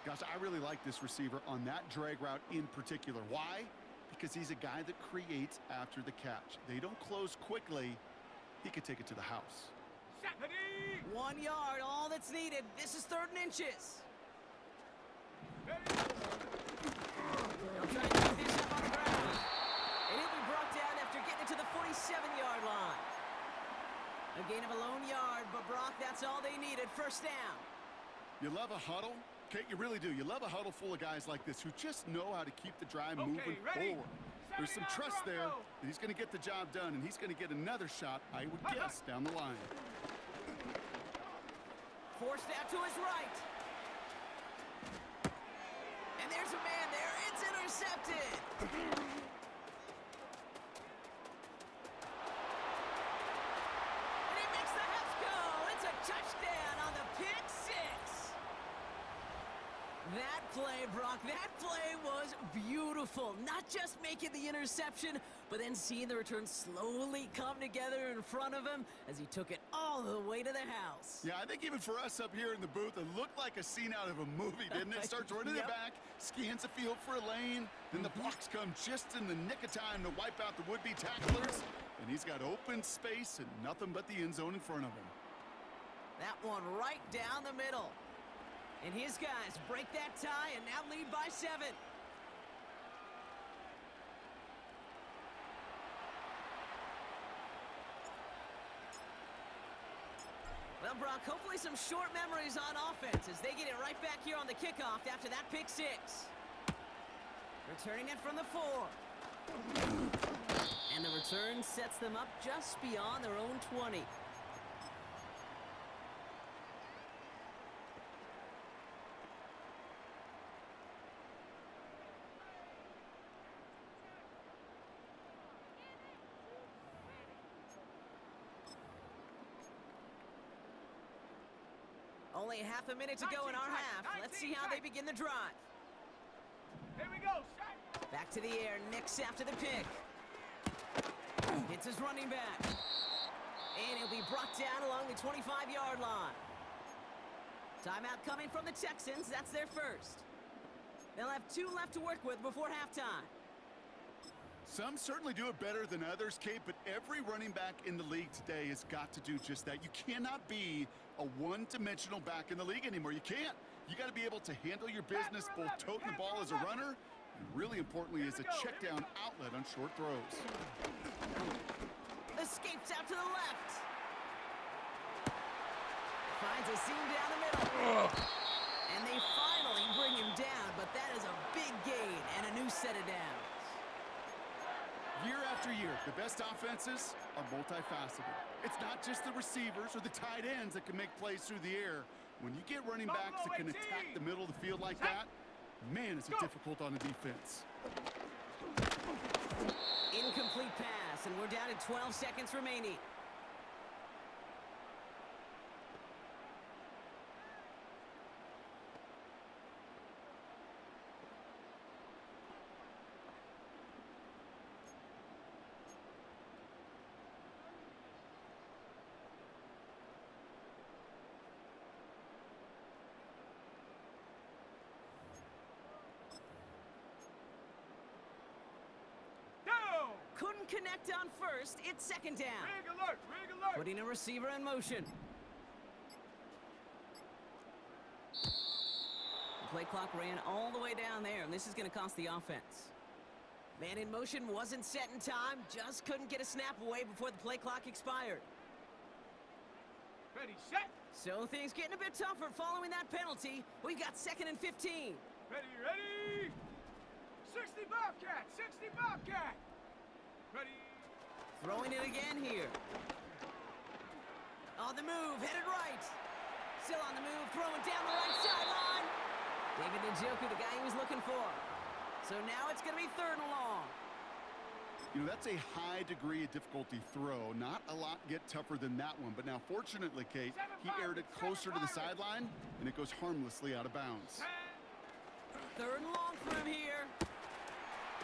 Gosh, I really like this receiver on that drag route in particular. Why? Because he's a guy that creates after the catch. They don't close quickly. He could take it to the house. 1 yard, all that's needed. This is 3rd and inches. They'll try to keep this up on the ground. And he'll be brought down after getting it to the 47-yard line. A gain of a lone yard, but Brock, that's all they needed. 1st down. You love a huddle? Kate, you really do. You love a huddle full of guys like this who just know how to keep the drive moving forward. There's some trust there that he's going to get the job done, and he's going to get another shot, I would guess, down the line. Forced out to his right. And there's a man there. It's intercepted. And he makes the house go. It's a touchdown on the pick six. That play, Brock, that play was beautiful. Not just making the interception, but then seeing the return slowly come together in front of him as he took it all the way to the house. Yeah, I think even for us up here in the booth, it looked like a scene out of a movie, didn't it? Starts running it back, scans the field for a lane, then the blocks come just in the nick of time to wipe out the would-be tacklers, and he's got open space and nothing but the end zone in front of him. That one right down the middle. And his guys break that tie and now lead by 7. Well, Brock, hopefully some short memories on offense as they get it right back here on the kickoff after that pick six. Returning it from the 4. And the return sets them up just beyond their own 20. Only half a minute to go in our half. Let's see how they begin the drive. Here we go. Shot. Back to the air, Nix after the pick. Hits his running back. And he'll be brought down along the 25-yard line. Timeout coming from the Texans. That's their first. They'll have 2 left to work with before halftime. Some certainly do it better than others, Kate, but every running back in the league today has got to do just that. You cannot be a one-dimensional back in the league anymore. You can't. You got to be able to handle your business, both toting the ball as a runner, and really importantly as a check-down outlet on short throws. Escapes out to the left. Finds a seam down the middle. And they finally bring him down, but that is a big gain and a new set of downs. Year after year, the best offenses are multifaceted. It's not just the receivers or the tight ends that can make plays through the air. When you get running backs that can attack the middle of the field like that, man, is it difficult on the defense. Incomplete pass, and we're down to 12 seconds remaining. Couldn't connect on first. It's 2nd down. Rig alert. Rig alert. Putting a receiver in motion. The play clock ran all the way down there, and this is going to cost the offense. Man in motion wasn't set in time. Just couldn't get a snap away before the play clock expired. Ready, set. So things getting a bit tougher following that penalty. We've got 2nd and 15. Ready. 60 Bobcat. 60 Bobcat. Ready. Throwing it again here. On the move, headed right. Still on the move, throwing down the right sideline. David Njoku, the guy he was looking for. So now it's going to be 3rd and long. You know, that's a high degree of difficulty throw. Not a lot get tougher than that one. But now, fortunately, Kate, he aired it closer to the sideline, and it goes harmlessly out of bounds. 3rd and long for him here.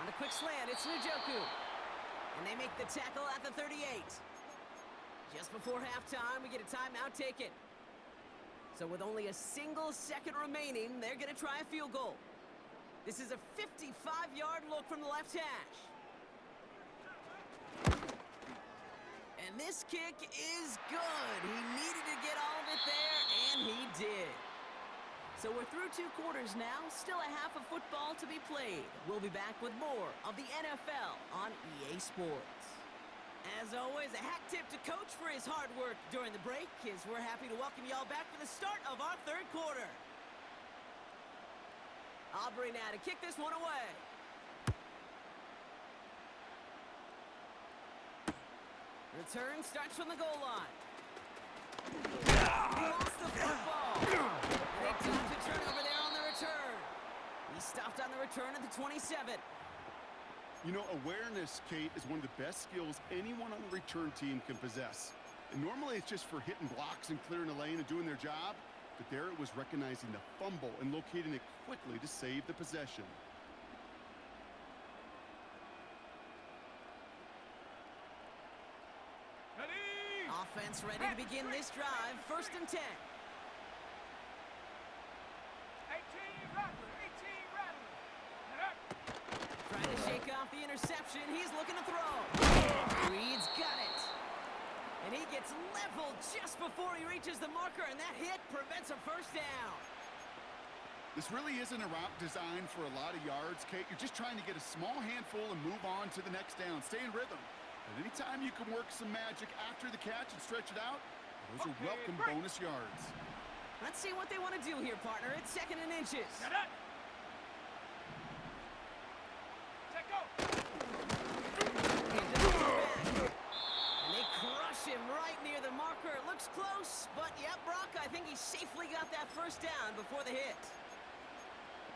On a quick slant, it's Njoku. And they make the tackle at the 38. Just before halftime, we get a timeout taken. So with only a single second remaining, they're going to try a field goal. This is a 55-yard look from the left hash. And this kick is good. He needed to get all of it there, and he did. So we're through 2 quarters now, still a half of football to be played. We'll be back with more of the NFL on EA Sports. As always, a hat tip to Coach for his hard work during the break, as we're happy to welcome y'all back for the start of our 3rd quarter. Aubrey now to kick this one away. Return starts from the goal line. He lost the football. And they took the turnover there on the return. He stopped on the return at the 27. You know, awareness, Kate, is one of the best skills anyone on the return team can possess. And normally it's just for hitting blocks and clearing a lane and doing their job. But there it was recognizing the fumble and locating it quickly to save the possession. Offense ready to begin this drive. 1st and 10. 18 Rattler, 18 Rattler. Trying to shake off the interception. He's looking to throw. Reed's got it. And he gets leveled just before he reaches the marker, and that hit prevents a 1st down. This really isn't a route designed for a lot of yards, Kate. You're just trying to get a small handful and move on to the next down. Stay in rhythm. And anytime you can work some magic after the catch and stretch it out, those are welcome bonus yards. Let's see what they want to do here, partner. It's 2nd and inches. Set up. Set go. And they crush him right near the marker. It looks close, but yeah, Brock, I think he safely got that 1st down before the hit.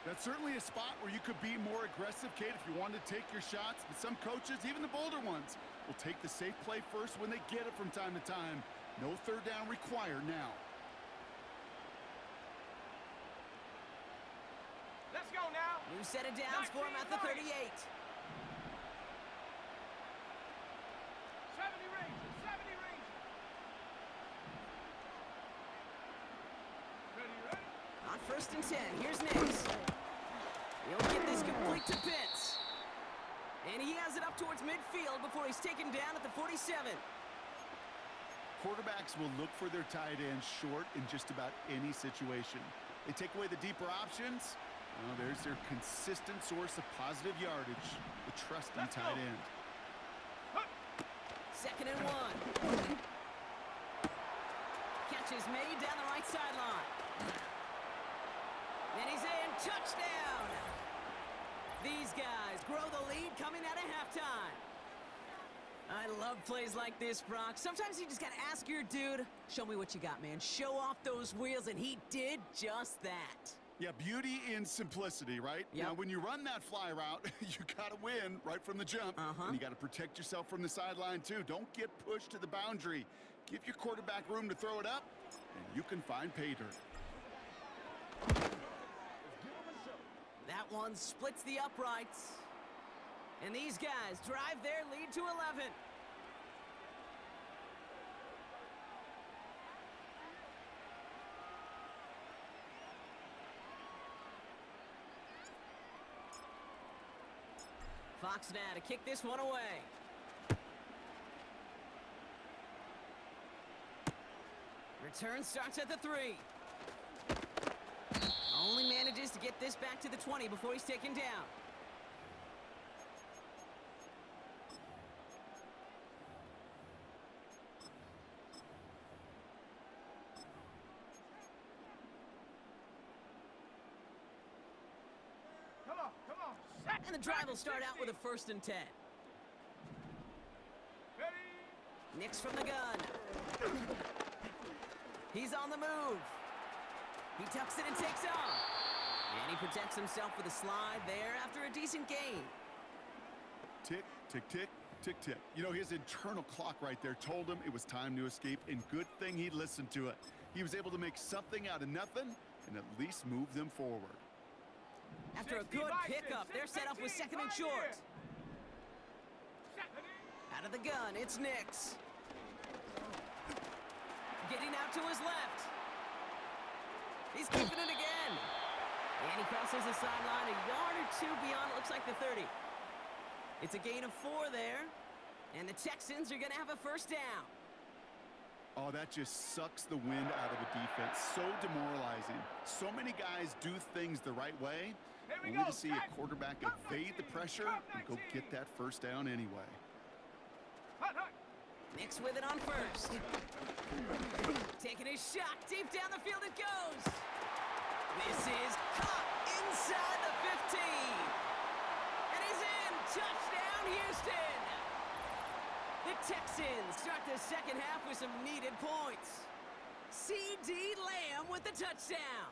That's certainly a spot where you could be more aggressive, Kate, if you wanted to take your shots. But some coaches, even the bolder ones, will take the safe play first when they get it from time to time. No 3rd down required now. Let's go now. New set of downs for him at the 38. 70 Rangers, 70 Rangers. Ready? On 1st and 10, here's Nix. He'll get this complete to Pitts. And he has it up towards midfield before he's taken down at the 47. Quarterbacks will look for their tight ends short in just about any situation. They take away the deeper options. Well, there's their consistent source of positive yardage, the trusty tight end. 2nd and 1. Catch is made down the right sideline. And he's in. Touchdown! These guys grow the lead coming out of halftime. I love plays like this, Brock. Sometimes you just got to ask your dude, show me what you got, man. Show off those wheels, and he did just that. Yeah, beauty in simplicity, right? Yep. Now, when you run that fly route, you got to win right from the jump. And you got to protect yourself from the sideline, too. Don't get pushed to the boundary. Give your quarterback room to throw it up, and you can find pay dirt. That one splits the uprights. And these guys drive their lead to 11. Fox now to kick this one away. Return starts at the 3. Only manages to get this back to the 20 before he's taken down. Come on. Set. And the drive will start out with a 1st and 10. Ready. Nix from the gun. He's on the move. He tucks it and takes off. And he protects himself with a slide there after a decent gain. Tick, tick, tick. Tick, tick. You know, his internal clock right there told him it was time to escape, and good thing he listened to it. He was able to make something out of nothing and at least move them forward. After a good pickup, they're set up with second and short. Out of the gun, it's Nix. Getting out to his left. He's keeping it again. And he crosses the sideline a yard or two beyond, it looks like the 30. It's a gain of 4 there. And the Texans are going to have a first down. Oh, that just sucks the wind out of a defense. So demoralizing. So many guys do things the right way, only to see a quarterback evade the pressure and go get that first down anyway. Nix with it on first. Taking his shot. Deep down the field it goes. This is caught inside the 15. And he's in. Touchdown, Houston. The Texans start the second half with some needed points. C.D. Lamb with the touchdown.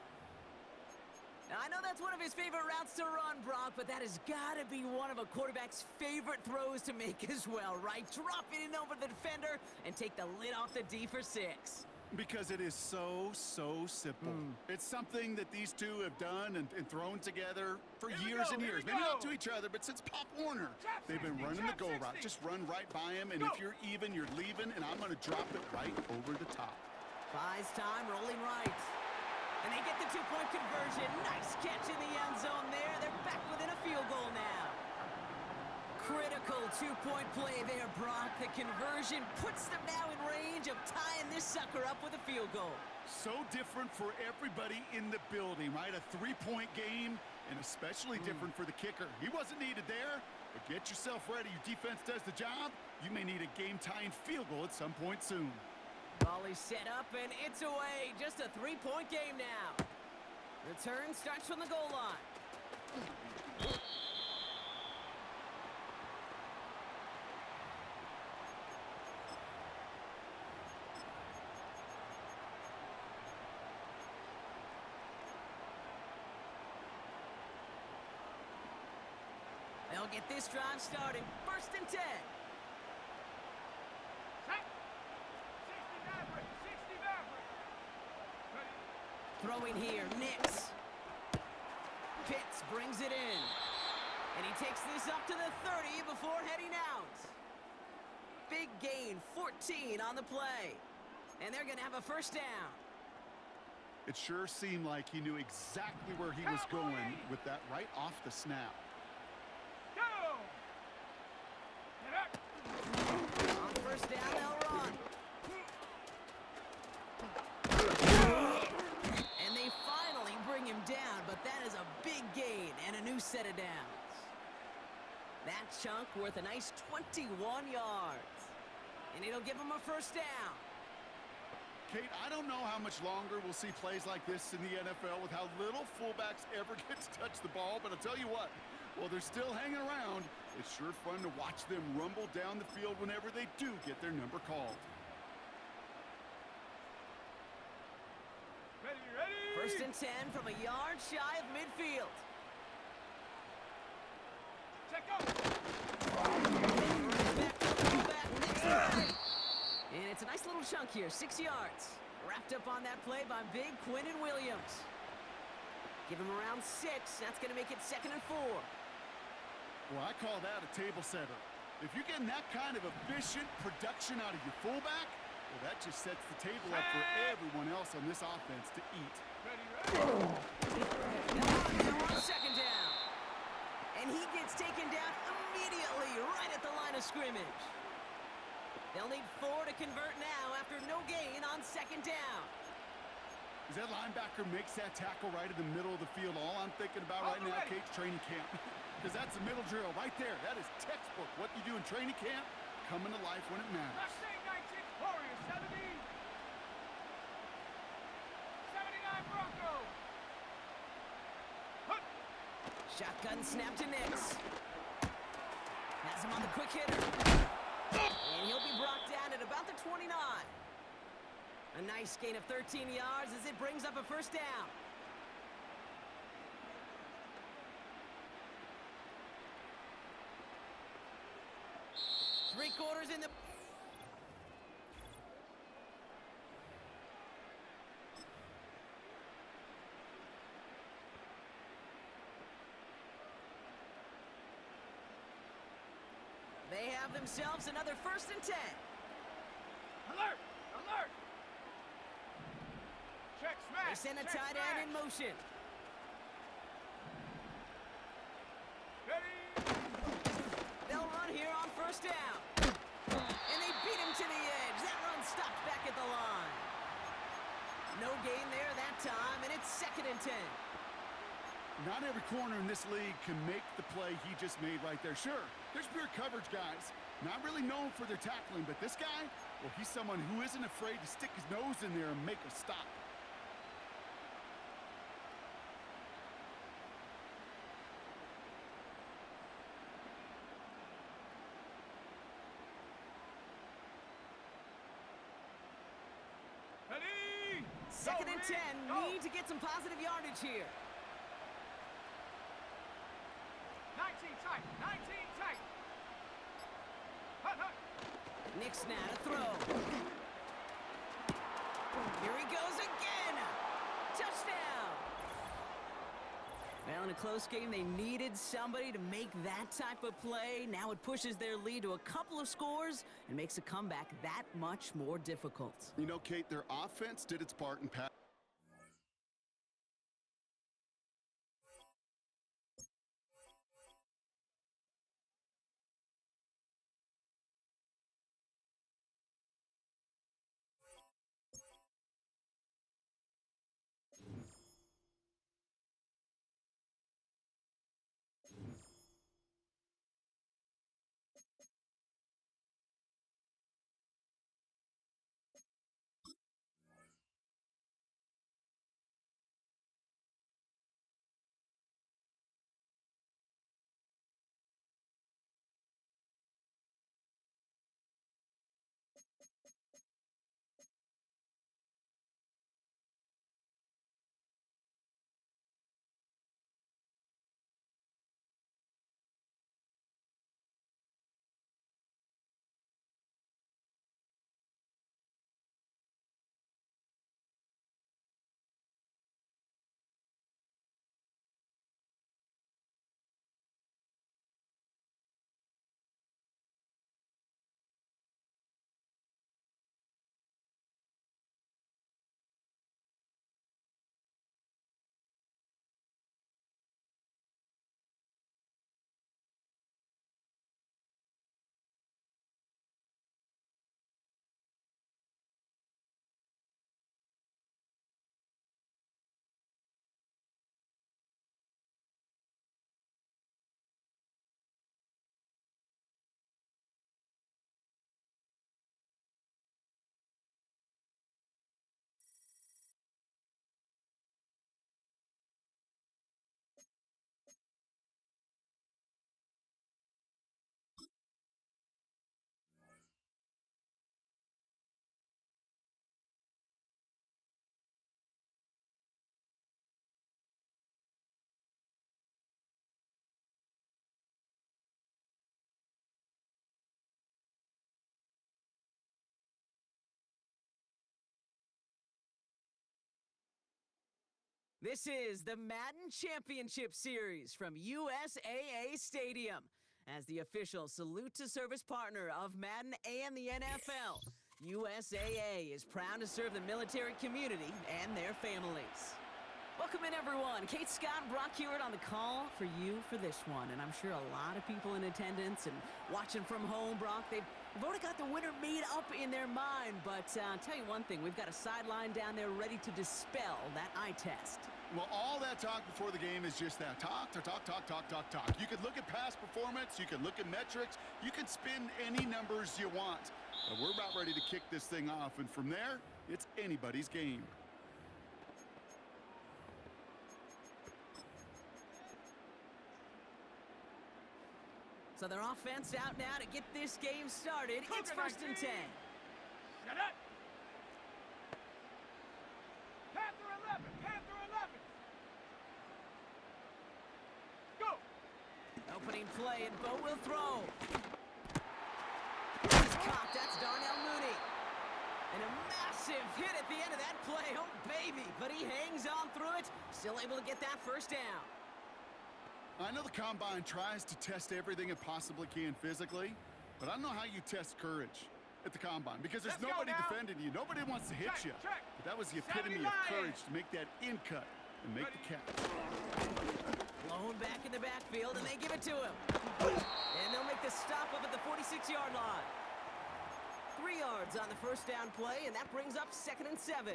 Now, I know that's one of his favorite routes to run, Brock, but that has got to be one of a quarterback's favorite throws to make as well, right? Drop it in over the defender and take the lid off the D for 6. Because it is so simple. It's something that these two have done and thrown together for years and years. Maybe not to each other, but since Pop Warner. They've been running the go route. Just run right by him, and if you're even, you're leaving, and I'm going to drop it right over the top. Buys time, rolling right. And they get the two-point conversion. Nice catch in the end zone there. They're back within a field goal now. Critical two-point play there, Brock. The conversion puts them now in range of tying this sucker up with a field goal. So different for everybody in the building, right? A three-point game, and especially different for the kicker. He wasn't needed there, but get yourself ready. Your defense does the job. You may need a game-tying field goal at some point soon. Ball is set up, and it's away. Just a three-point game now. Return starts from the goal line. They'll get this drive started. First and 10. Throwing here, Nix. Pitts brings it in. And he takes this up to the 30 before heading out. Big gain, 14 on the play. And they're going to have a first down. It sure seemed like he knew exactly where he was going with that right off the snap. On first down, they'll run. And they finally bring him down, but that is a big gain and a new set of downs. That chunk worth a nice 21 yards. And it'll give him a first down. Kate, I don't know how much longer we'll see plays like this in the NFL with how little fullbacks ever get to touch the ball, but I'll tell you what, while they're still hanging around, it's sure fun to watch them rumble down the field whenever they do get their number called. Ready. First and 10 from a yard shy of midfield. Check out. And it's a nice little chunk here, 6 yards. Wrapped up on that play by big Quinnen Williams. Give him around 6. That's going to make it 2nd and 4. Well, I call that a table setter. If you're getting that kind of efficient production out of your fullback, well, that just sets the table up for everyone else on this offense to eat. Now on second down. And he gets taken down immediately right at the line of scrimmage. They'll need 4 to convert now after no gain on second down. As that linebacker makes that tackle right in the middle of the field, all I'm thinking about right now, Kate's training camp. Because that's a middle drill right there. That is textbook. What you do in training camp, coming to life when it matters. Mustang 19 Warriors 70. 79 Broncos. Shotgun snap to Nix. Has him on the quick hitter. And he'll be brought down at about the 29. A nice gain of 13 yards as it brings up a first down. 3/4 in the... They have themselves another 1st and 10. Alert! Alert! Check smash! They send a check tight smash. end in motion. Ready? They'll run here on 1st down. And they beat him to the edge. That run stopped back at the line. No gain there that time, and it's 2nd and 10. Not every corner in this league can make the play he just made right there. Sure, there's pure coverage guys. Not really known for their tackling, but this guy, well, he's someone who isn't afraid to stick his nose in there and make a stop. Ready? 2nd Go, and Reed, 10. go. Need to get some positive yardage here. 19 tight. 19 tight. Hut, hut. Nick's now to throw. Here he goes again. Touchdown. Well, in a close game, they needed somebody to make that type of play. Now it pushes their lead to a couple of scores and makes a comeback that much more difficult. You know, Kate, their offense did its part in pass. This is the Madden Championship Series from USAA Stadium. As the official salute to service partner of Madden and the NFL, USAA is proud to serve the military community and their families. Welcome in, everyone. Kate Scott, Brock Hewitt on the call for you for this one. And I'm sure a lot of people in attendance and watching from home, Brock, they've already got the winner made up in their mind. But I'll tell you one thing, we've got a sideline down there ready to dispel that eye test. Well, all that talk before the game is just that. Talk. You can look at past performance, you can look at metrics, you can spin any numbers you want. But we're about ready to kick this thing off, and from there, it's anybody's game. So their offense out now to get this game started. It's 1st and 10. Shut up! Panther 11! Panther 11! Go! Opening play, and Bo will throw. That's Darnell Mooney. And a massive hit at the end of that play. Oh, baby. But he hangs on through it. Still able to get that first down. I know the Combine tries to test everything it possibly can physically, but I don't know how you test courage at the Combine because there's Let's go nobody now. defending you. Nobody wants to hit Check, you. check. But that was the epitome of courage to make that in cut and make the catch. Blown back in the backfield, and they give it to him. And they'll make the stop up at the 46-yard line. 3 yards on the first down play, and that brings up 2nd and 7.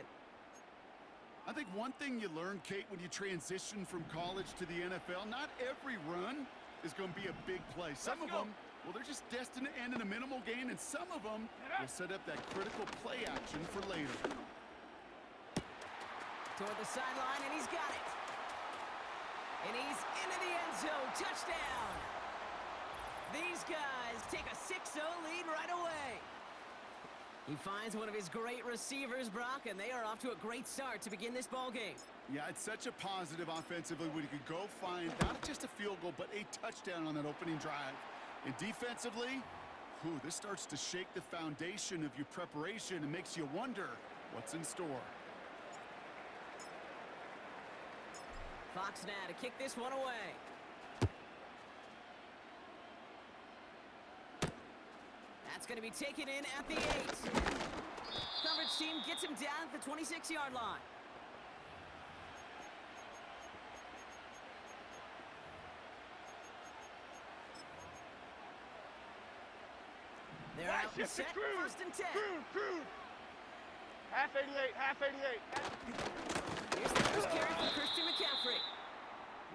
I think one thing you learn, Kate, when you transition from college to the NFL, not every run is going to be a big play. Some of them, well, they're just destined to end in a minimal gain, and some of them will set up that critical play action for later. Toward the sideline, and he's got it. And he's into the end zone. Touchdown. These guys take a 6-0 lead right away. He finds one of his great receivers, Brock, and they are off to a great start to begin this ball game. Yeah, it's such a positive offensively when you could go find not just a field goal, but a touchdown on that opening drive. And defensively, this starts to shake the foundation of your preparation and makes you wonder what's in store. Fox now to kick this one away. That's going to be taken in at the 8. Coverage team gets him down at the 26-yard line. They're out and set. 1st and 10. Crude. Half 88, half 88. Here's the first carry for Christian McCaffrey.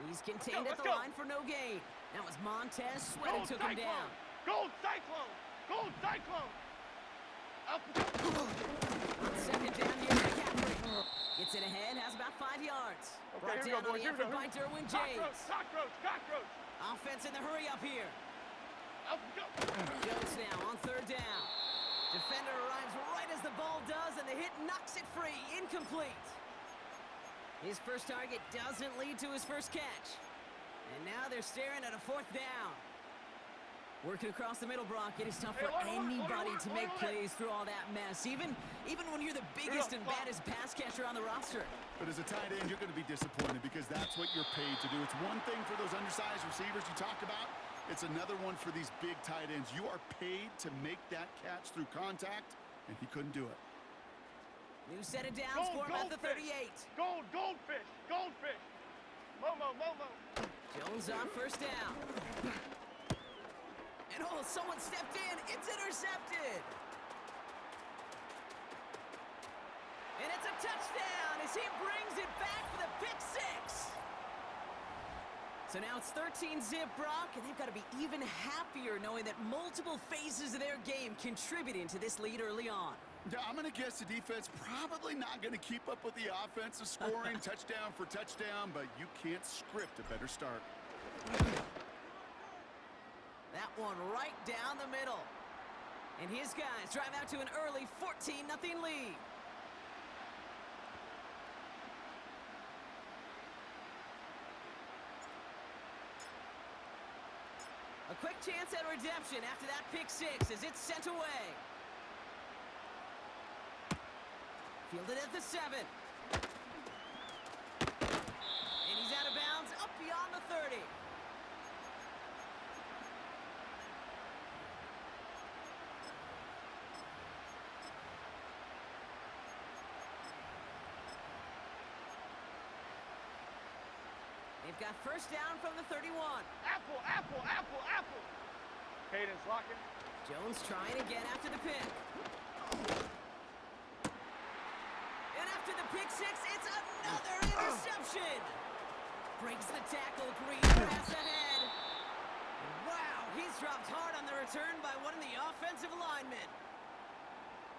He's contained at the line for no gain. That was Montez Sweat who took him down. Gold Cyclone! Gold Cyclone! On 2nd down, here's McCaffrey. Gets it ahead, has about 5 yards. Brought down on the effort by Derwin James. Cockroach! Offense in the hurry up here. Go! Jones now on 3rd down. Defender arrives right as the ball does, and the hit knocks it free. Incomplete. His first target doesn't lead to his first catch. And now they're staring at a 4th down. Working across the middle, Brock, it is tough for anybody to make plays through all that mess, even when you're the biggest and baddest pass catcher on the roster. But as a tight end, you're going to be disappointed because that's what you're paid to do. It's one thing for those undersized receivers you talk about. It's another one for these big tight ends. You are paid to make that catch through contact, and he couldn't do it. New set of downs for him at the 38. Goldfish! Momo! Jones on 1st down. And someone stepped in. It's intercepted. And it's a touchdown as he brings it back for the pick 6. So now it's 13-zip, Brock, and they've got to be even happier knowing that multiple phases of their game contributing to this lead early on. Yeah, I'm going to guess the defense probably not going to keep up with the offensive scoring touchdown for touchdown, but you can't script a better start. That one right down the middle. And his guys drive out to an early 14-0 lead. A quick chance at redemption after that pick 6 as it's sent away. Fielded at the 7. And he's out of bounds up beyond the 30. They've got 1st down from the 31. Apple! Hayden's locking. Jones trying again after the pick. And after the pick 6, it's another interception. Breaks the tackle, Green pass ahead. Wow, he's dropped hard on the return by one of the offensive linemen.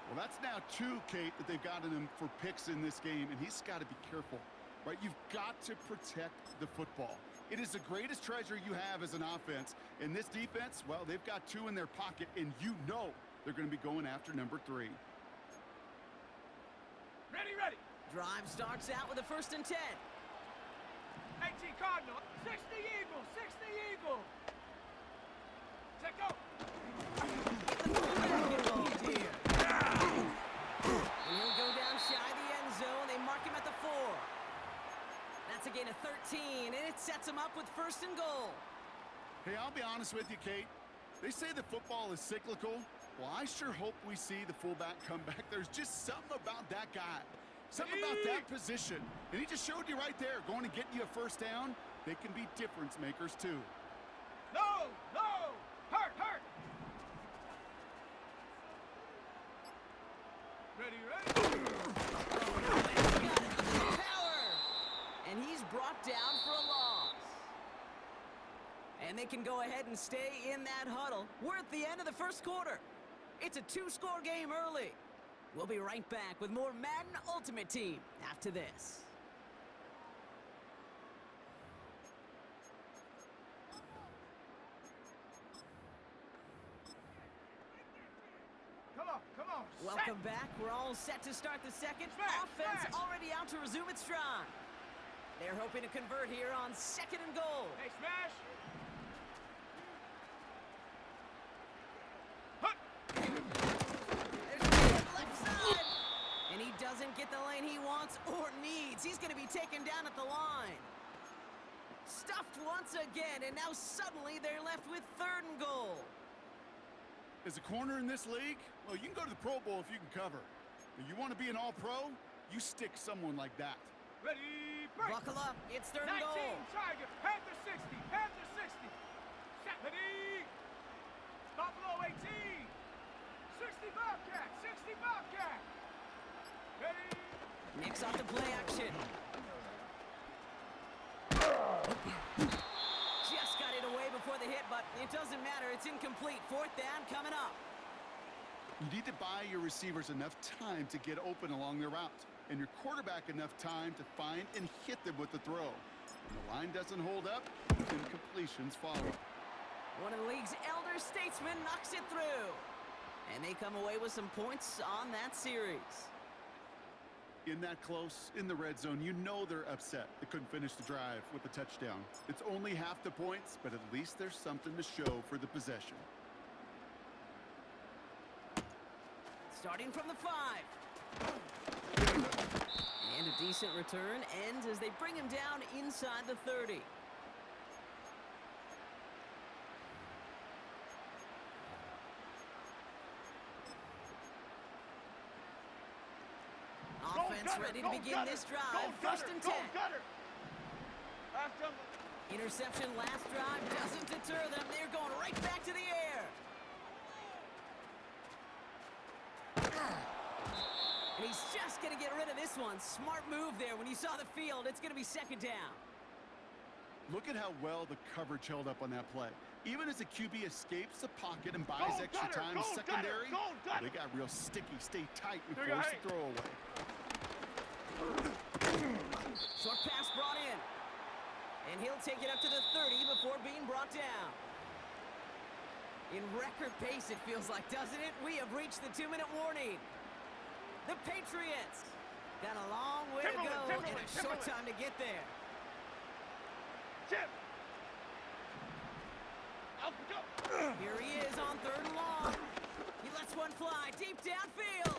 Well, that's now 2, Kate, that they've gotten him for picks in this game, and he's got to be careful. Right, you've got to protect the football. It is the greatest treasure you have as an offense. And this defense, well, they've got 2 in their pocket, and you know they're going to be going after number 3. Ready. Drive starts out with a 1st and 10. 18 Cardinal. 60 Eagle. Check go. Get the fullback involved. Hey, I'll be honest with you, Kate. They say that football is cyclical. Well, I sure hope we see the fullback come back. There's just something about that guy. Something about that position. And he just showed you right there, going to get you a first down. They can be difference makers, too. No! No! Hurt! Hurt! Ready, ready? Got it. Power! And he's brought down for a loss. And they can go ahead and stay in that huddle. We're at the end of the first quarter. It's a 2-score game early. We'll be right back with more Madden Ultimate Team after this. Come on. Welcome back. We're all set to start the second. Smash, Offense smash. already out to resume its stride. They're hoping to convert here on 2nd and goal. Hey, smash. There's a left side. And he doesn't get the lane he wants or needs. He's going to be taken down at the line. Stuffed once again, and now suddenly they're left with 3rd and goal. As a corner in this league, well, you can go to the Pro Bowl if you can cover. But you want to be an all-pro, you stick someone like that. Ready, break. Buckle up. It's 3rd and 19, goal. Tiger. Panther 60. Panther 60. Set. Ready. Buffalo 18. 60 Bobcat. 60 Bobcat. Ready. Nick's off the play action. Just got it away before the hit, but it doesn't matter. It's incomplete. 4th down coming up. You need to buy your receivers enough time to get open along their route, and your quarterback enough time to find and hit them with the throw. When the line doesn't hold up, then completions follow. One of the league's elder statesmen knocks it through. And they come away with some points on that series. In that close, in the red zone, you know they're upset. They couldn't finish the drive with the touchdown. It's only half the points, but at least there's something to show for the possession. Starting from the 5. And a decent return ends as they bring him down inside the 30. Offense ready to begin this drive. 1st and 10. Interception last drive doesn't deter them. They're going right back to the air. And he's just going to get rid of this one. Smart move there. When you saw the field, it's going to be 2nd down. Look at how well the coverage held up on that play. Even as the QB escapes the pocket and buys extra time secondary, they got real sticky. Stay tight and force the throw away. Short pass brought in. And he'll take it up to the 30 before being brought down. In record pace, it feels like, doesn't it? We have reached the 2-minute warning. The Patriots got a long way to go and a short time to get there. Here he is on 3rd and long. He lets one fly deep downfield.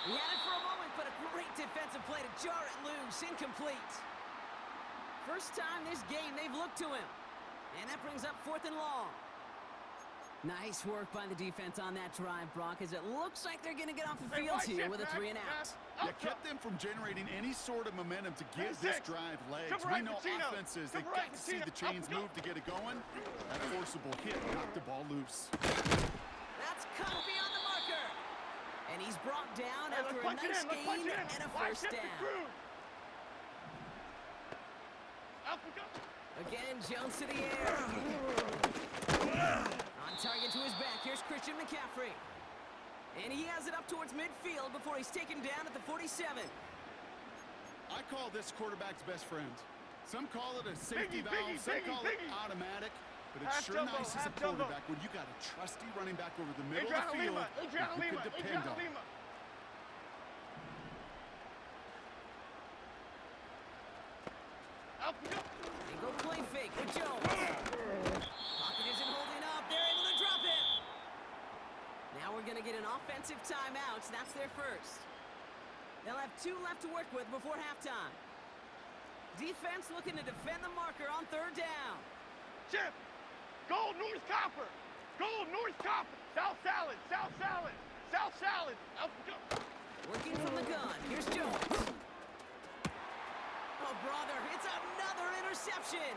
He had it for a moment, but a great defensive play to jar it loose. Incomplete. First time this game they've looked to him. And that brings up 4th and long. Nice work by the defense on that drive, Brock, as it looks like they're going to get off the field here with a 3 and out. You kept them from generating any sort of momentum to give this drive legs. We know offenses, they've got to see the chains move to get it going. That forcible hit knocked the ball loose. That's cut beyond the marker. And he's brought down after a nice gain and a 1st down. Again, Jones to the air. On target to his back, here's Christian McCaffrey. And he has it up towards midfield before he's taken down at the 47. I call this quarterback's best friend. Some call it a safety valve, some call it automatic, but it's sure nice as a quarterback when you got a trusty running back over the middle of the field that you can depend on. They go play fake with Jones. Pocket isn't holding up. They're able to drop it. Now we're going to get an offensive timeout. That's their first. They'll have 2 left to work with before halftime. Defense looking to defend the marker on 3rd down. Goal, North Copper. Goal, North Copper. South Salad, South Salad, South Salad. Working from the gun. Here's Jones. Oh, brother, it's another interception.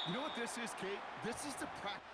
You know what this is, Kate? This is the practice.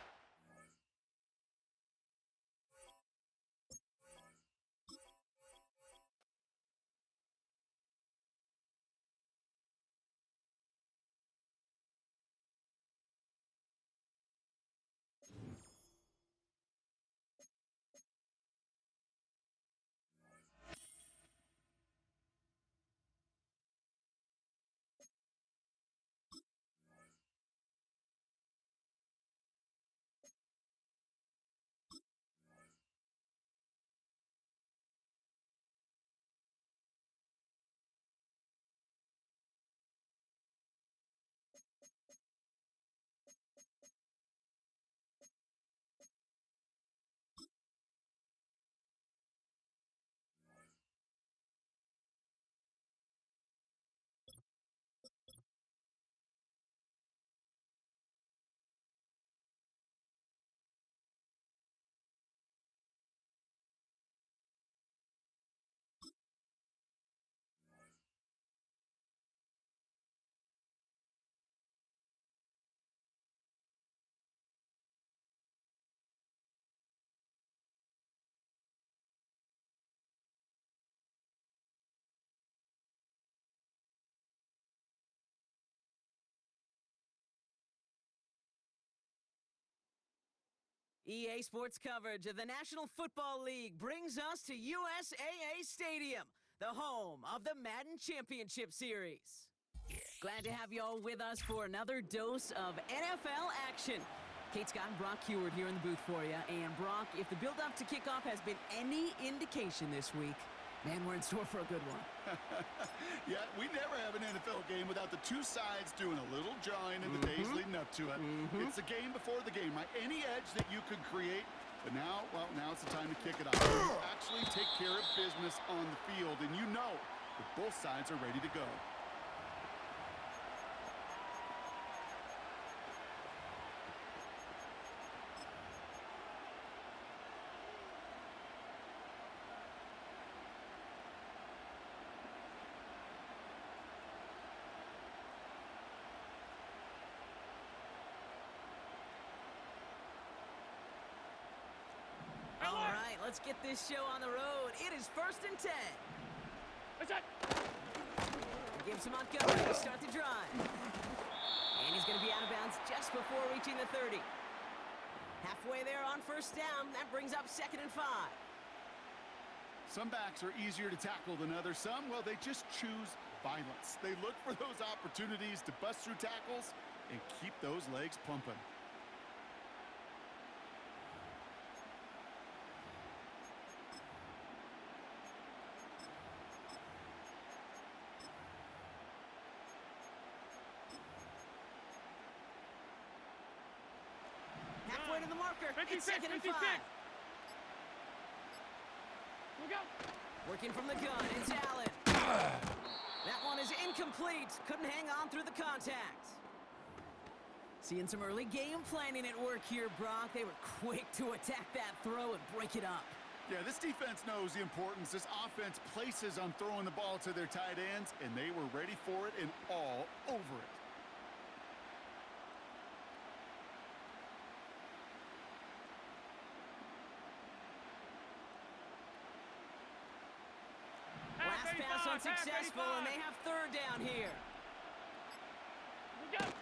EA Sports coverage of the National Football League brings us to USAA Stadium, the home of the Madden Championship Series. Glad to have you all with us for another dose of NFL action. Kate Scott and Brock Heward here in the booth for you. And Brock, if the build-up to kickoff has been any indication this week, man, we're in store for a good one. Yeah, we never have an NFL game without the two sides doing a little jawing in the days leading up to it. It's the game before the game, right? Any edge that you could create, but now, well, now it's the time to kick it off. You actually take care of business on the field, and you know that both sides are ready to go. All right, let's get this show on the road. It is 1st and 10. What's that? Gives to Montgomery to start the drive. And he's going to be out of bounds just before reaching the 30. Halfway there on 1st down. That brings up 2nd and 5. Some backs are easier to tackle than others. Some, well, they just choose violence. They look for those opportunities to bust through tackles and keep those legs pumping. Halfway to the marker. 56, It's 2nd and 5. 56. Look out. Working from the gun, it's Allen. That one is incomplete. Couldn't hang on through the contact. Seeing some early game planning at work here, Brock. They were quick to attack that throw and break it up. Yeah, this defense knows the importance this offense places on throwing the ball to their tight ends, and they were ready for it and all over it. Last pass unsuccessful, and they have 3rd down here. Look out.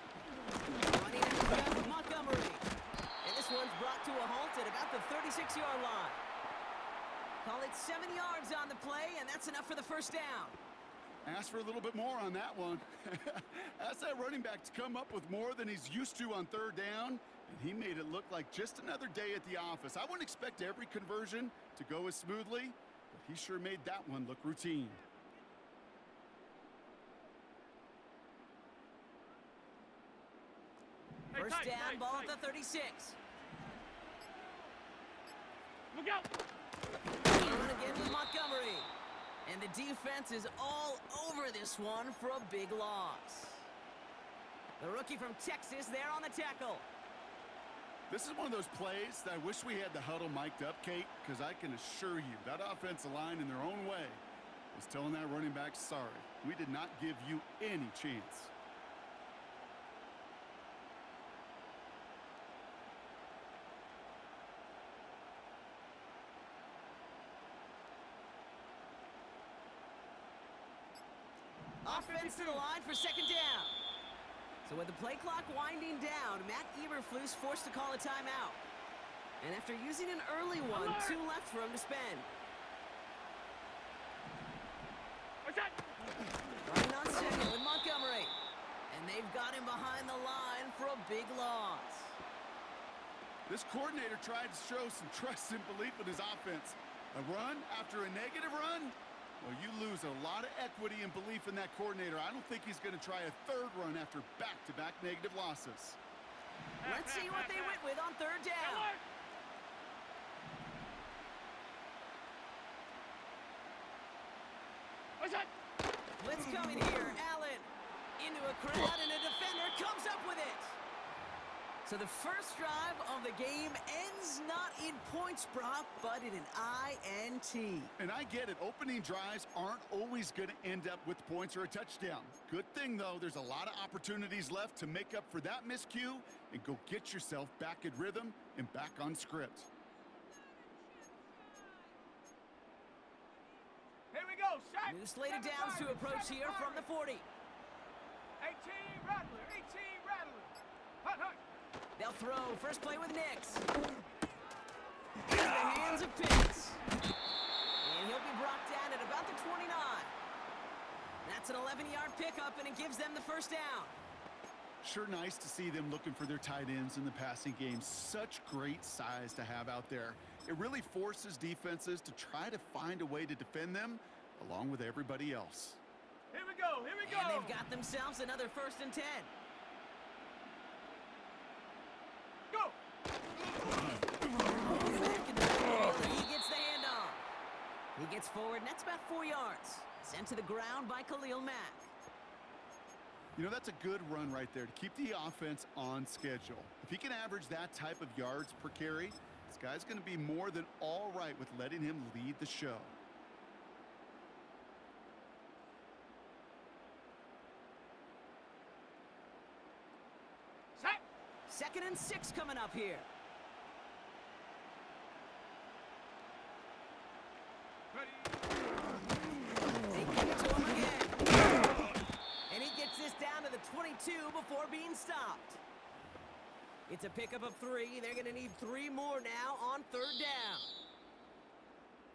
Running out of gun with Montgomery. And this one's brought to a halt at about the 36-yard line. Call it 7 yards on the play, and that's enough for the 1st down. Ask for a little bit more on that one. Ask that running back to come up with more than he's used to on 3rd down, and he made it look like just another day at the office. I wouldn't expect every conversion to go as smoothly, but he sure made that one look routine. Hey, 1st tight, down, tight, ball tight. at the 36. Look out. Going again with Montgomery. And the defense is all over this one for a big loss. The rookie from Texas there on the tackle. This is one of those plays that I wish we had the huddle mic'd up, Kate, because I can assure you that offensive line in their own way was telling that running back, sorry, we did not give you any chance. Offense to the line for second down. So with the play clock winding down, Matt Eberflus forced to call a timeout. And after using an early one, 2 left for him to spend. Running on second with Montgomery. And they've got him behind the line for a big loss. This coordinator tried to show some trust and belief in his offense. A run after a negative run? Well, you lose a lot of equity and belief in that coordinator. I don't think he's going to try a third run after back-to-back negative losses. Let's see what they went with on third down. Blitz coming here. Allen into a crowd, and a defender comes up with it. So the first drive of the game ends not in points, Brock, but in an INT. And I get it. Opening drives aren't always going to end up with points or a touchdown. Good thing, though, there's a lot of opportunities left to make up for that miscue and go get yourself back in rhythm and back on script. Here we go, sack. New slate of downs to approach here from the 40. 18 Rattler, 18 Rattler. Hut, hut. They'll throw. First play with Nix. Into the hands of Pitts. And he'll be brought down at about the 29. That's an 11-yard pickup, and it gives them the first down. Sure nice to see them looking for their tight ends in the passing game. Such great size to have out there. It really forces defenses to try to find a way to defend them along with everybody else. Here we go, here we go. And they've got themselves another 1st and 10. Go. Back in the field, and he gets the handoff. He gets forward, and that's about 4 yards. Sent to the ground by Khalil Mack. You know, that's a good run right there to keep the offense on schedule. If he can average that type of yards per carry, this guy's going to be more than all right with letting him lead the show. Sack. 2nd and 6 coming up here. Ready. They give it to him again. And he gets this down to the 22 before being stopped. It's a pickup of 3. They're going to need 3 more now on 3rd down.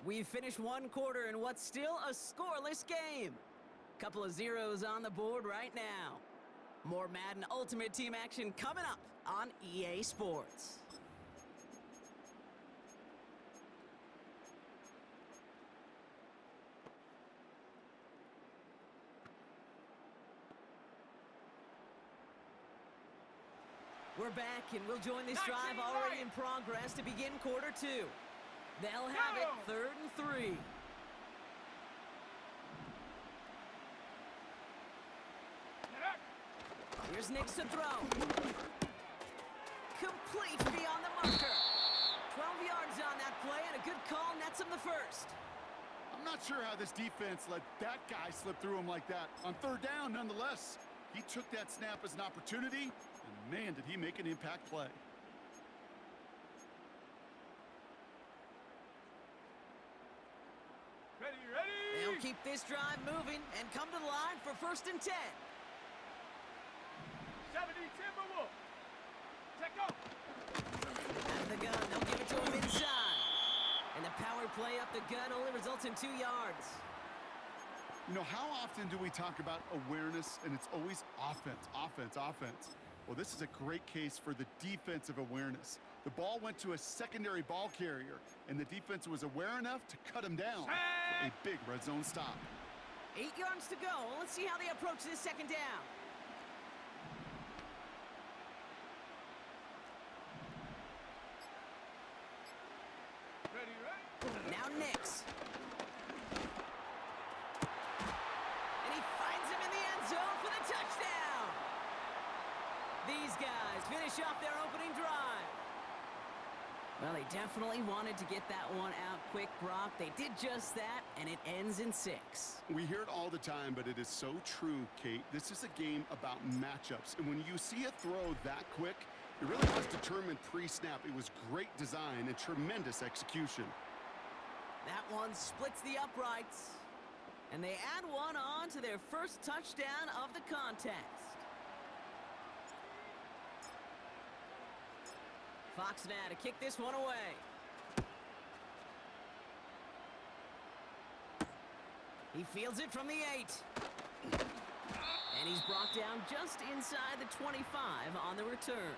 We've finished 1 quarter in what's still a scoreless game. Couple of zeros on the board right now. More Madden Ultimate Team action coming up on EA Sports. We're back, and we'll join this drive already in progress to begin quarter 2. They'll have it 3rd and 3. Here's Nix to throw. Complete beyond the marker. 12 yards on that play, and a good call nets him the first. I'm not sure how this defense let that guy slip through him like that. On 3rd down, nonetheless, he took that snap as an opportunity, and man, did he make an impact play. Ready, ready. They'll keep this drive moving and come to the line for 1st and 10. 70 Timberwolf. Check go. Out of the gun, they'll give it to him inside. And the power play up the gut only results in 2 yards. You know, how often do we talk about awareness and it's always offense, offense, offense? Well, this is a great case for the defensive awareness. The ball went to a secondary ball carrier, and the defense was aware enough to cut him down for a big red zone stop. 8 yards to go. Let's see how they approach this 2nd down. Ready, ready. Now Nix. And he finds him in the end zone for the touchdown. these guys finish off their opening drive. Well, they definitely wanted to get that one out quick, Brock. They did just that, and it ends in 6. We hear it all the time, but it is so true, Kate. This is a game about matchups. And when you see a throw that quick, it really was determined pre-snap. It was great design and tremendous execution. That one splits the uprights. And they add one on to their first touchdown of the contest. Fox now to kick this one away. He fields it from the 8. And he's brought down just inside the 25 on the return.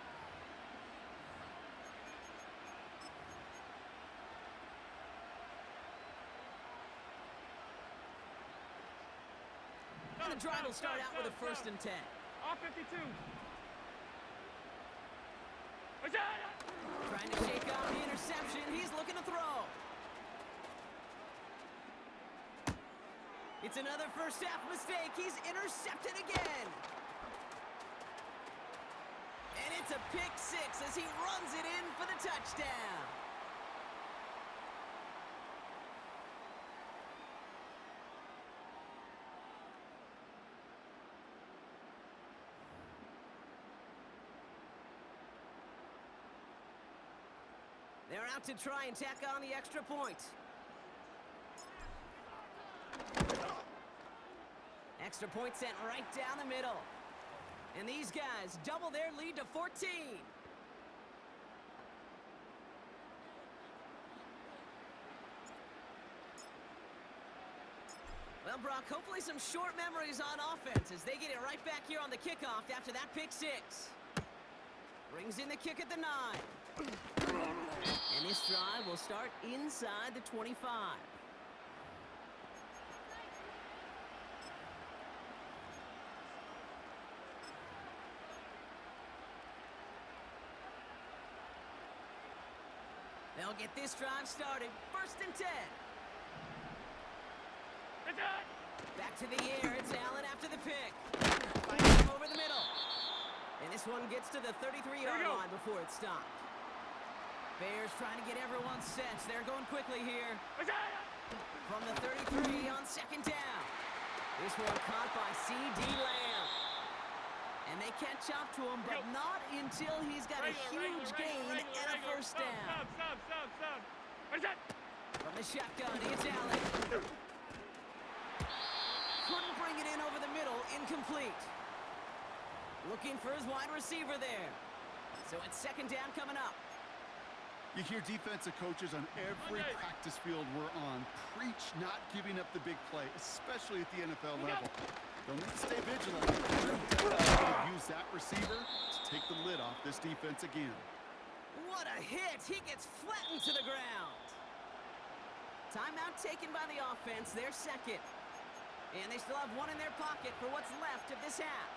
And the drive will start out with a 1st and 10. Off 52. Trying to shake off the interception. He's looking to throw. It's another first half mistake. He's intercepted again. And it's a pick 6 as he runs it in for the touchdown. They're out to try and tack on the extra point. Extra point sent right down the middle. And these guys double their lead to 14. Well, Brock, hopefully some short memories on offense as they get it right back here on the kickoff after that pick 6. Brings in the kick at the 9. And this drive will start inside the 25. They'll get this drive started. 1st and 10. Back to the air. It's Allen after the pick. Fighting him over the middle. And this one gets to the 33-yard line before it's stopped. Bears trying to get everyone's sense. They're going quickly here. From the 33 on 2nd down. This one caught by C.D. Lamb. And they catch up to him, but not until he's got a huge gain and a 1st down. Stop. From the shotgun, it's Allen. Couldn't bring it in over the middle, incomplete. Looking for his wide receiver there. So it's 2nd down coming up. You hear defensive coaches on every practice field we're on preach not giving up the big play, especially at the NFL level. They'll need to stay vigilant. Use that receiver to take the lid off this defense again. What a hit! He gets flattened to the ground. Timeout taken by the offense, their 2nd. And they still have one in their pocket for what's left of this half.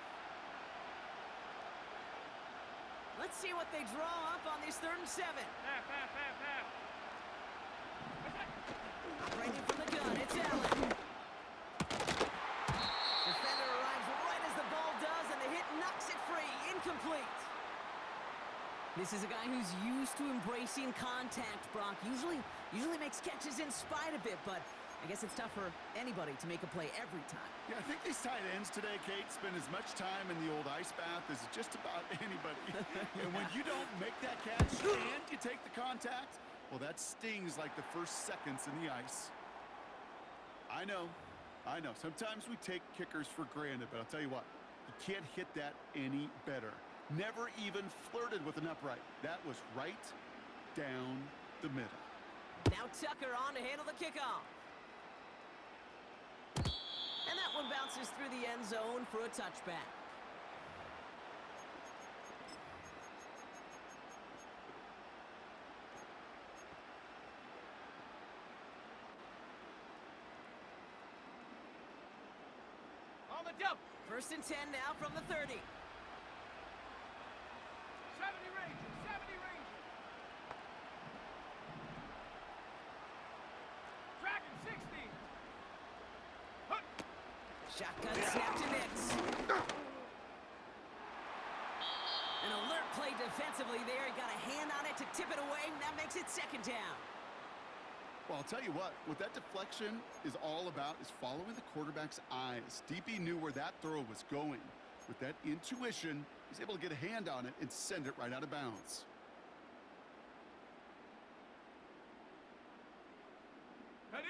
Let's see what they draw up on this 3rd and 7. Half. Operating from the gun, it's Allen. Defender arrives right as the ball does, and the hit knocks it free. Incomplete. This is a guy who's used to embracing contact, Brock. Usually makes catches in spite of it, but I guess it's tough for anybody to make a play every time. Yeah, I think these tight ends today, Kate, spend as much time in the old ice bath as just about anybody. And when you don't make that catch and you take the contact, well, that stings like the first seconds in the ice. I know. Sometimes we take kickers for granted, but I'll tell you what, you can't hit that any better. Never even flirted with an upright. That was right down the middle. Now Tucker on to handle the kickoff. And that one bounces through the end zone for a touchback. On the jump. 1st and 10 now from the 30. 70 Rangers. Dragon 60. Shotgun snap to Nix. And play defensively there. He got a hand on it to tip it away, and that makes it second down. Well, I'll tell you what that deflection is all about is following the quarterback's eyes. DB knew where that throw was going. With that intuition, he's able to get a hand on it and send it right out of bounds. Ready?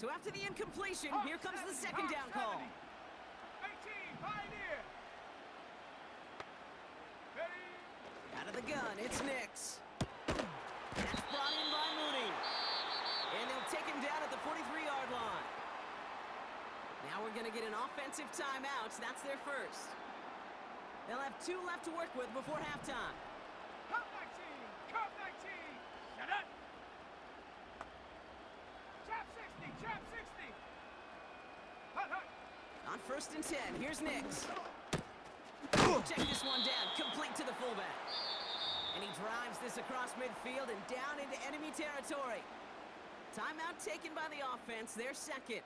So after the incompletion, here comes the second down call. 18, Pioneer. Ready? Out of the gun, it's Nix. That's brought in by Mooney. And they'll take him down at the 43-yard line. Now we're going to get an offensive timeout. That's their first. They'll have 2 left to work with before halftime. Cup 19, Cup 19. Shut up. Trap 60, Trap 60. Hut, hut. On 1st and 10, here's Nix. Check this one down, complete to the fullback. And he drives this across midfield and down into enemy territory. Timeout taken by the offense, their second.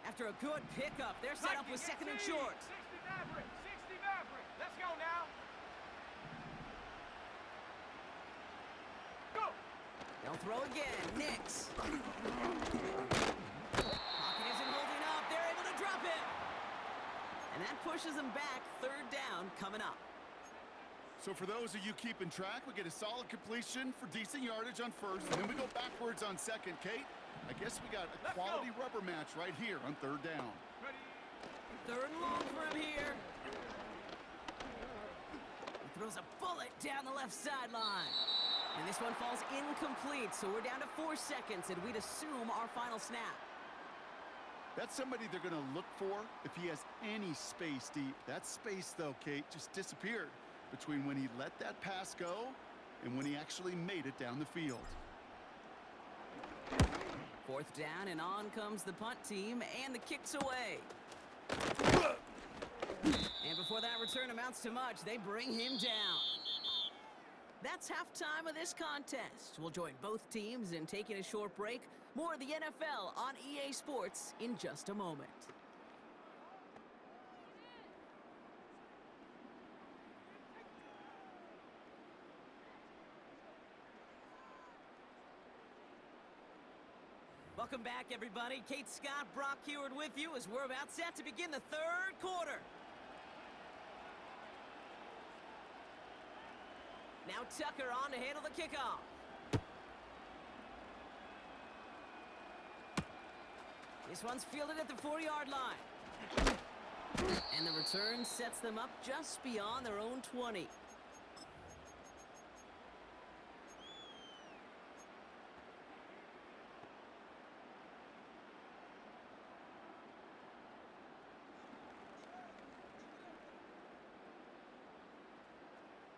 After a good pickup, they're set up with second and short. 60 Maverick, 60 Maverick. Let's go now. Go. They'll throw again, Nix. Pocket isn't holding up, they're able to drop it. And that pushes them back, 3rd down coming up. So for those of you keeping track, we get a solid completion for decent yardage on 1st, and then we go backwards on 2nd. Kate, I guess we got a quality rubber match right here on 3rd down. Ready? 3rd and long for him here. He throws a bullet down the left sideline. And this one falls incomplete, so we're down to 4 seconds, and we'd assume our final snap. That's somebody they're going to look for if he has any space deep. That space, though, Kate, just disappeared between when he let that pass go and when he actually made it down the field. 4th down, and on comes the punt team, and the kick's away. And before that return amounts to much, they bring him down. That's halftime of this contest. We'll join both teams in taking a short break. More of the NFL on EA Sports in just a moment. Welcome back, everybody. Kate Scott, Brock Heward with you as we're about set to begin the 3rd quarter. Now Tucker on to handle the kickoff. This one's fielded at the 4-yard line. And the return sets them up just beyond their own 20.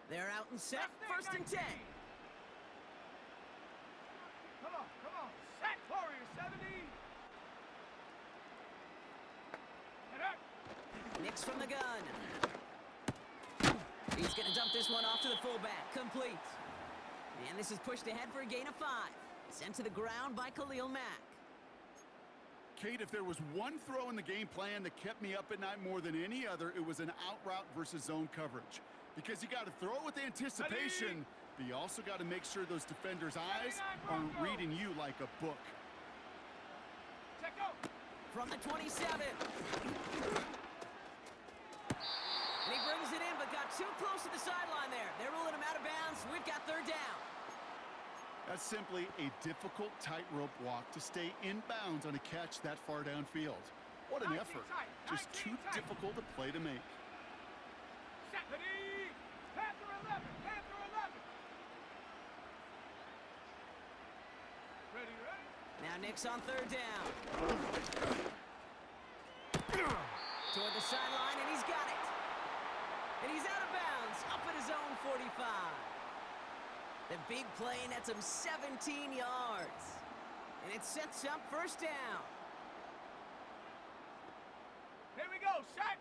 They're out and set, 1st and 10. Come on. Set, Warrior 70. Get up. Nix from the gun. He's going to dump this one off to the fullback. Complete. And this is pushed ahead for a gain of 5. Sent to the ground by Khalil Mack. Kate, if there was one throw in the game plan that kept me up at night more than any other, it was an out route versus zone coverage. Because you got to throw with anticipation, but you also got to make sure those defenders' eyes aren't reading you like a book. Check go. From the 27. And he brings it in, but got too close to the sideline there. They're ruling him out of bounds. We've got 3rd down. That's simply a difficult tightrope walk to stay in bounds on a catch that far downfield. What an effort. Just too difficult a play to make. Set, ready. Panther 11, Panther 11. Ready. Now Nix on 3rd down. Toward the sideline, and he's got it. And he's out of bounds, up at his own 45. The big play nets him 17 yards. And it sets up 1st down. Here we go, set.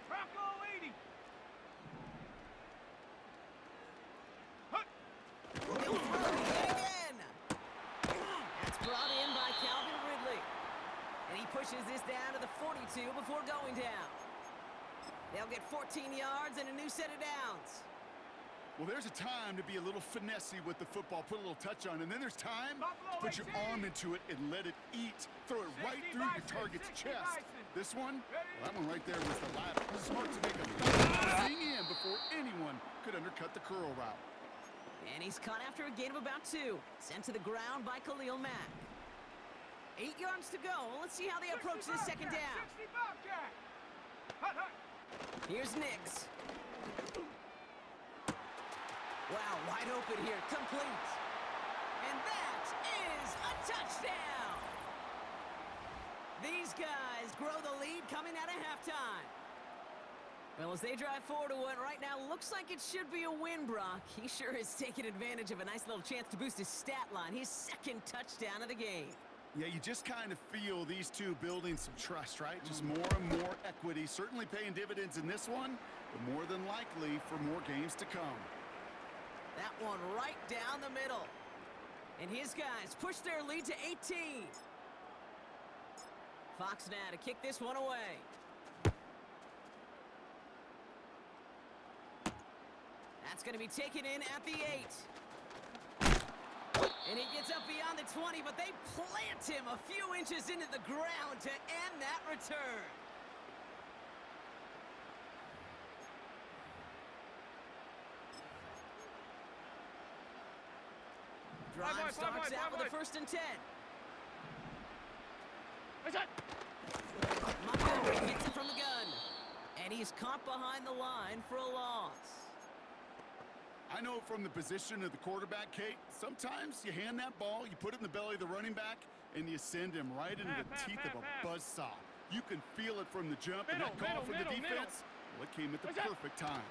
Bronco 80. Hut. They'll throw it again. That's brought in by Calvin Ridley. And he pushes this down to the 42 before going down. They'll get 14 yards and a new set of downs. Well, there's a time to be a little finessey with the football, put a little touch on, and then there's time to put your arm into it and let it eat. Throw it right through your target's chest. This one, well, that one right there was the lap. Smart to make a zing in before anyone could undercut the curl route. And he's caught after a gain of about 2. Sent to the ground by Khalil Mack. 8 yards to go. Let's see how they approach this second down. 60 Bobcat. Hut, hut. Here's Nix. Wow, wide open here, complete. And that is a touchdown! These guys grow the lead coming out of halftime. Well, as they drive forward to what right now looks like it should be a win, Brock. He sure has taken advantage of a nice little chance to boost his stat line. His second touchdown of the game. Yeah, you just kind of feel these two building some trust, right? Just more and more equity. Certainly paying dividends in this one, but more than likely for more games to come. That one right down the middle. And his guys push their lead to 18. Fox now to kick this one away. That's going to be taken in at the 8. And he gets up beyond the 20, but they plant him a few inches into the ground to end that return. Drive starts out with a 1st and 10. Montgomery gets it from the gun. And he's caught behind the line for a loss. I know from the position of the quarterback, Kate, sometimes you hand that ball, you put it in the belly of the running back, and you send him right into the teeth of a buzzsaw. You can feel it from the jump, and that call from the defense, well, it came at the perfect time.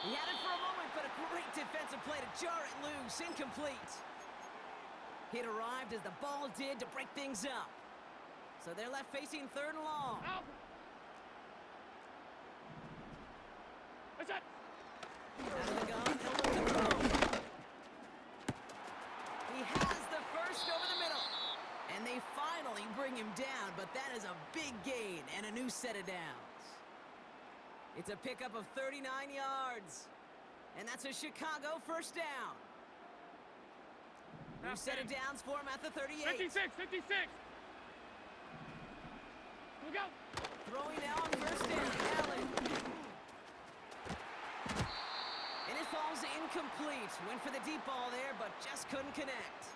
He had it for a moment, but a great defensive play to jar it loose. Incomplete. It arrived as the ball did to break things up. So they're left facing 3rd and long. Out of the gun, he'll look to throw. He has the first over the middle. And they finally bring him down, but that is a big gain and a new set of downs. It's a pickup of 39 yards. And that's a Chicago 1st down. New set of downs for him at the 38. 56. Look out. Throwing now on 1st down, Allen. And it falls incomplete. Went for the deep ball there, but just couldn't connect.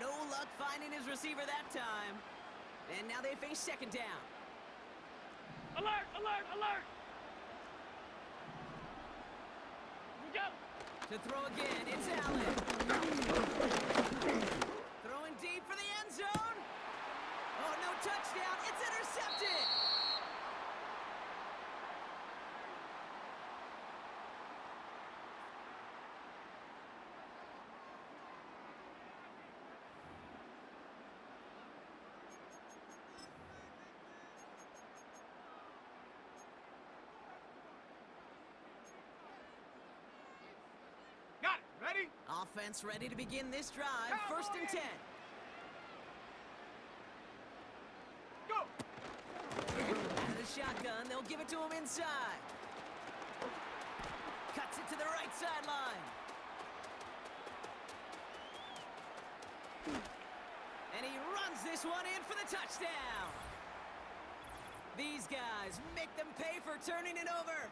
No luck finding his receiver that time. And now they face 2nd down. Alert. We go. To throw again, it's Allen. Throwing deep for the end zone. Oh, no touchdown. It's intercepted. Got it. Ready? Offense ready to begin this drive. 1st and 10. Go. Out of the shotgun, they'll give it to him inside. Cuts it to the right sideline. And he runs this one in for the touchdown. These guys make them pay for turning it over.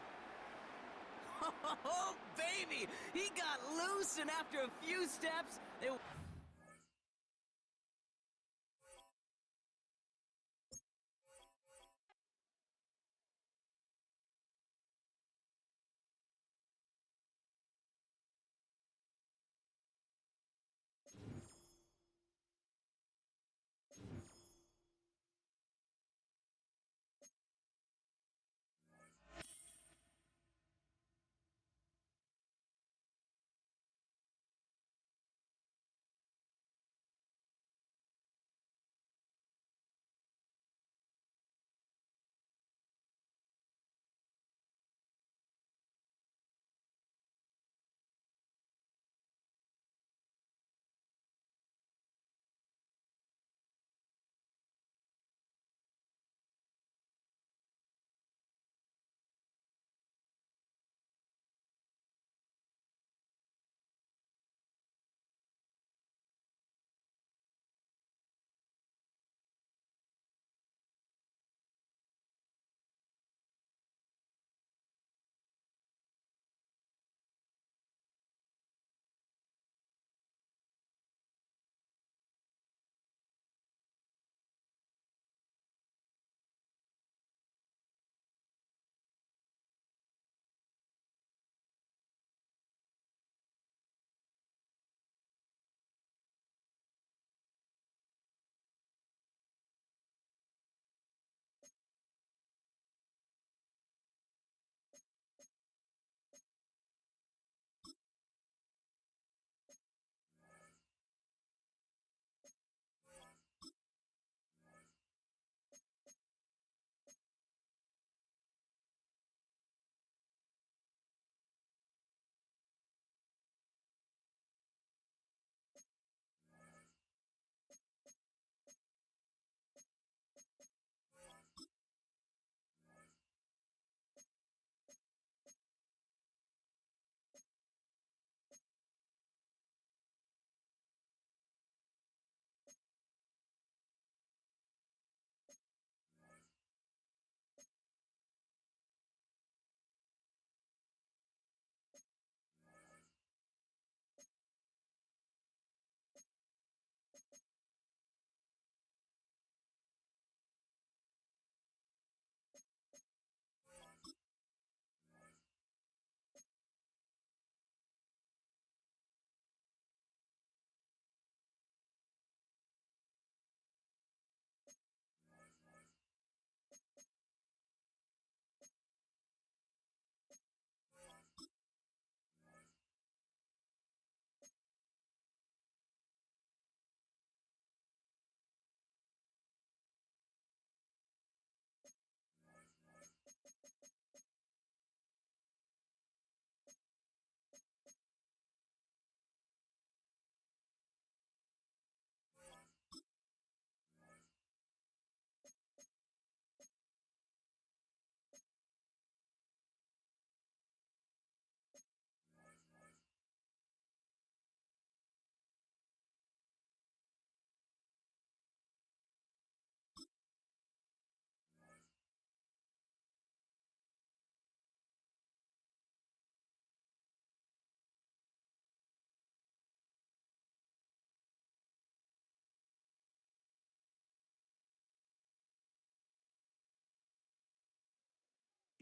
Oh, baby! He got loose, and after a few steps, they...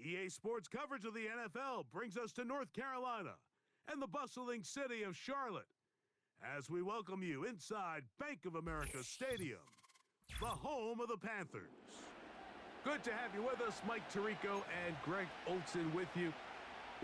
EA Sports coverage of the NFL brings us to North Carolina and the bustling city of Charlotte as we welcome you inside Bank of America Stadium, the home of the Panthers. Good to have you with us. Mike Tirico and Greg Olson with you.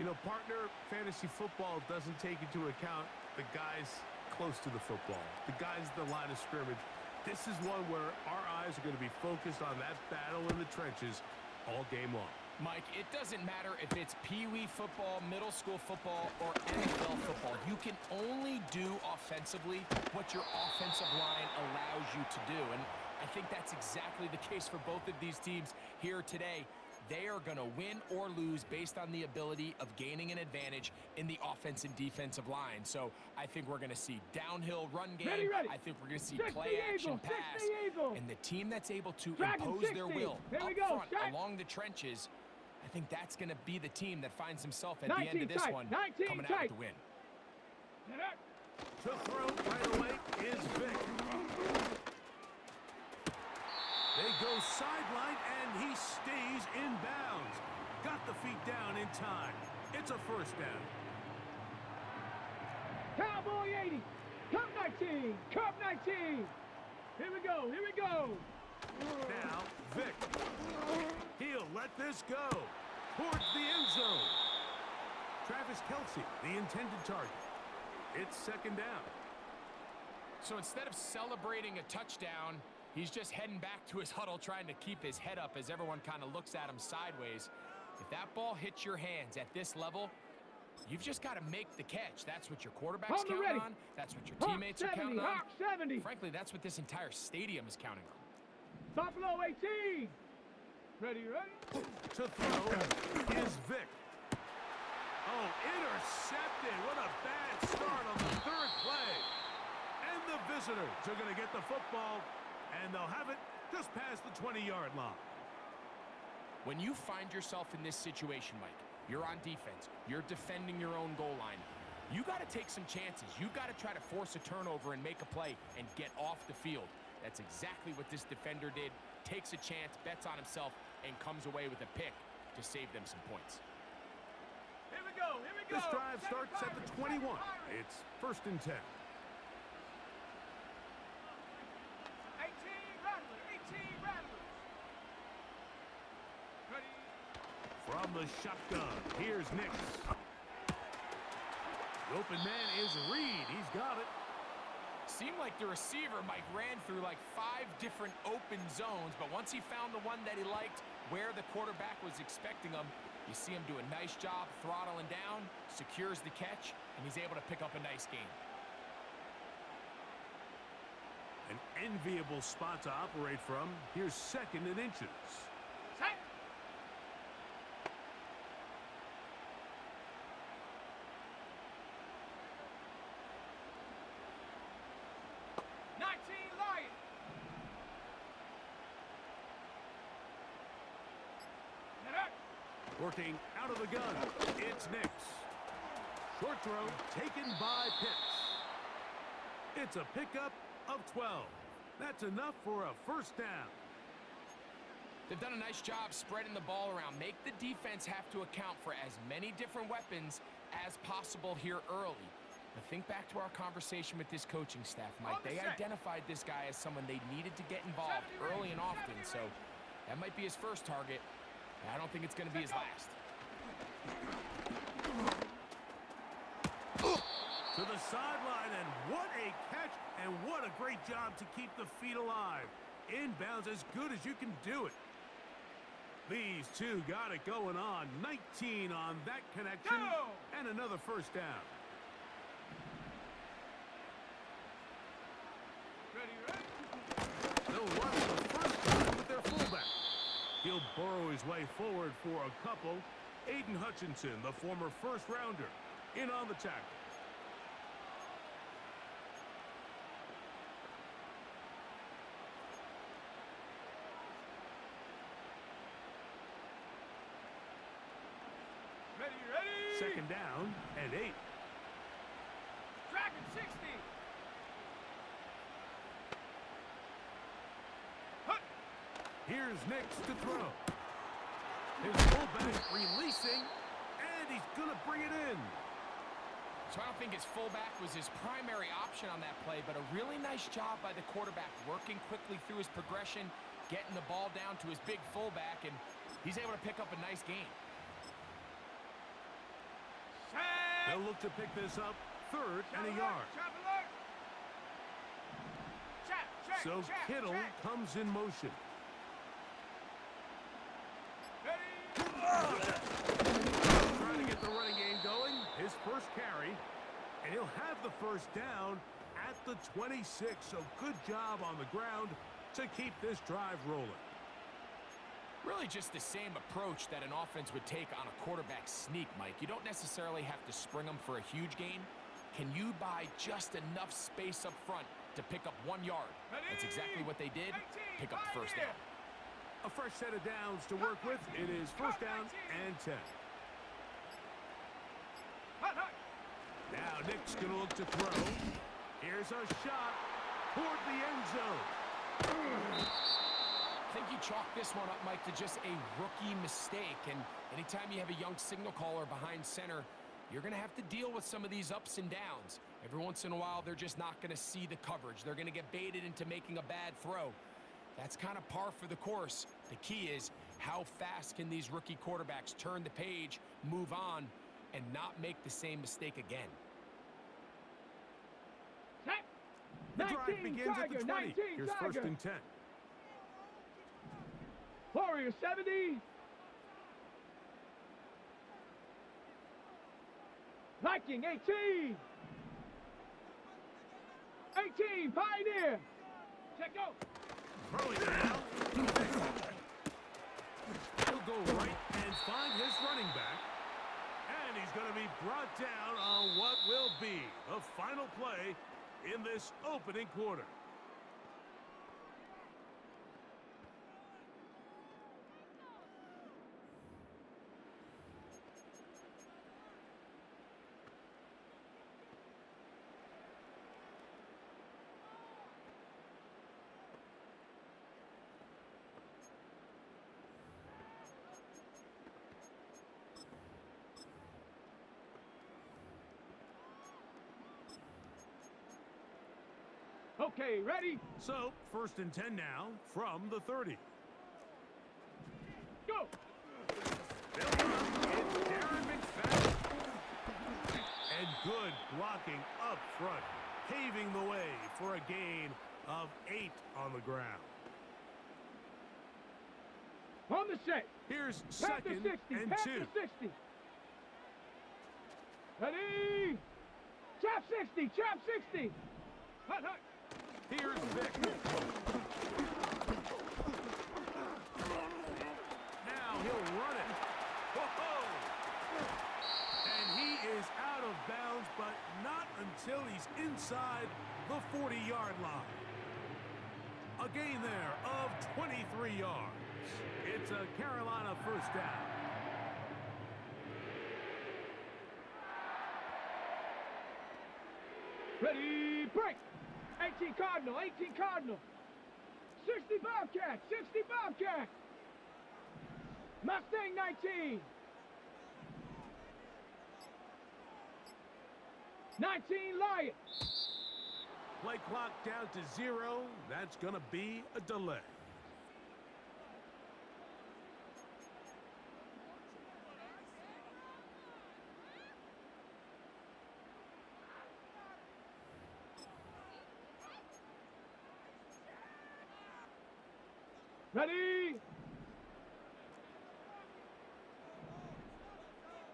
You know, partner, fantasy football doesn't take into account the guys close to the football, the guys at the line of scrimmage. This is one where our eyes are going to be focused on that battle in the trenches all game long. Mike, it doesn't matter if it's Pee-wee football, middle school football, or NFL football. You can only do offensively what your offensive line allows you to do. And I think that's exactly the case for both of these teams here today. They are going to win or lose based on the ability of gaining an advantage in the offense and defensive line. So I think we're going to see downhill run game. Ready. I think we're going to see play action pass. And the team that's able to impose their will up front along the trenches, I think that's going to be the team that finds himself at the end of this one coming out with the win. To throw right away is Vic. They go sideline, and he stays in bounds. Got the feet down in time. It's a first down. Cowboy 80. Cup 19. Cup 19. Here we go. Now, Vic. He'll let this go towards the end zone. Travis Kelce, the intended target. It's second down. So instead of celebrating a touchdown, he's just heading back to his huddle trying to keep his head up as everyone kind of looks at him sideways. If that ball hits your hands at this level, you've just got to make the catch. That's what your quarterback's counting on. That's what your teammates are counting on. 70. Frankly, that's what this entire stadium is counting on. Buffalo 18. Ready. To throw is Vic. Oh, intercepted. What a bad start on the third play. And the visitors are going to get the football, and they'll have it just past the 20-yard line. When you find yourself in this situation, Mike, you're on defense, you're defending your own goal line, you got to take some chances. You got to try to force a turnover and make a play and get off the field. That's exactly what this defender did. Takes a chance, bets on himself, and comes away with a pick to save them some points. Here we go. This drive starts at the 21. It's first and 10. 18 Rattlers. Ready. From the shotgun, here's Nix. The open man is Reed. He's got it. Seemed like the receiver, Mike, ran through like 5 different open zones, but once he found the one that he liked where the quarterback was expecting him, you see him do a nice job throttling down, secures the catch, and he's able to pick up a nice gain. An enviable spot to operate from. Here's second and inches. Set. Lion. Working out of the gun, it's Nix. Short throw taken by Pitts. It's a pickup of 12. That's enough for a first down. They've done a nice job spreading the ball around. Make the defense have to account for as many different weapons as possible here early. But think back to our conversation with this coaching staff, Mike. They identified this guy as someone they needed to get involved early and often, so that might be his first target. I don't think it's going to be his last. To the sideline, and what a catch, and what a great job to keep the feet alive. Inbounds as good as you can do it. These two got it going on. 19 on that connection, and another first down. They'll run for the first time with their fullback. He'll burrow his way forward for a couple. Aiden Hutchinson, the former first-rounder, in on the tackle. Ready. Second down and 8. Dragon 60. Here's Nix to throw. His fullback releasing, and he's going to bring it in. So I don't think his fullback was his primary option on that play, but a really nice job by the quarterback working quickly through his progression, getting the ball down to his big fullback, and he's able to pick up a nice gain. They'll look to pick this up, 3rd and a yard. So Kittle comes in motion. Trying to get the running game going. His first carry, and he'll have the first down at the 26. So good job on the ground to keep this drive rolling. Really just the same approach that an offense would take on a quarterback sneak, Mike. You don't necessarily have to spring them for a huge gain. Can you buy just enough space up front to pick up 1 yard? That's exactly what they did. Pick up the first down. A fresh set of downs to work with. It is first down and 10. Now Nick's going to look to throw. Here's a shot toward the end zone. I think you chalk this one up, Mike, to just a rookie mistake. And anytime you have a young signal caller behind center, you're going to have to deal with some of these ups and downs. Every once in a while, they're just not going to see the coverage. They're going to get baited into making a bad throw. That's kind of par for the course. The key is how fast can these rookie quarterbacks turn the page, move on, and not make the same mistake again. The drive begins at the 20. Here's first and 10. Warrior 70. Viking 18. 18, Pioneer. Check go. Throwing it out. He'll go right and find his running back. And he's going to be brought down on what will be the final play in this opening quarter. Okay, ready? So, first and 10 now from the 30. Go! They'll run. It's Darren McFadden. And good blocking up front, paving the way for a gain of 8 on the ground. On the set. Here's Panther second 60, and Panther 2. 60. Ready? Trap 60, trap 60. Hut, hut. Here's Vic. Now he'll run it. Whoa! And he is out of bounds, but not until he's inside the 40-yard line. A gain there of 23 yards. It's a Carolina first down. Ready, break. 18 Cardinal, 18 Cardinal. 60 Bobcat, 60 Bobcat. Mustang 19. 19 Lion. Play clock down to 0. That's going to be a delay. Ready?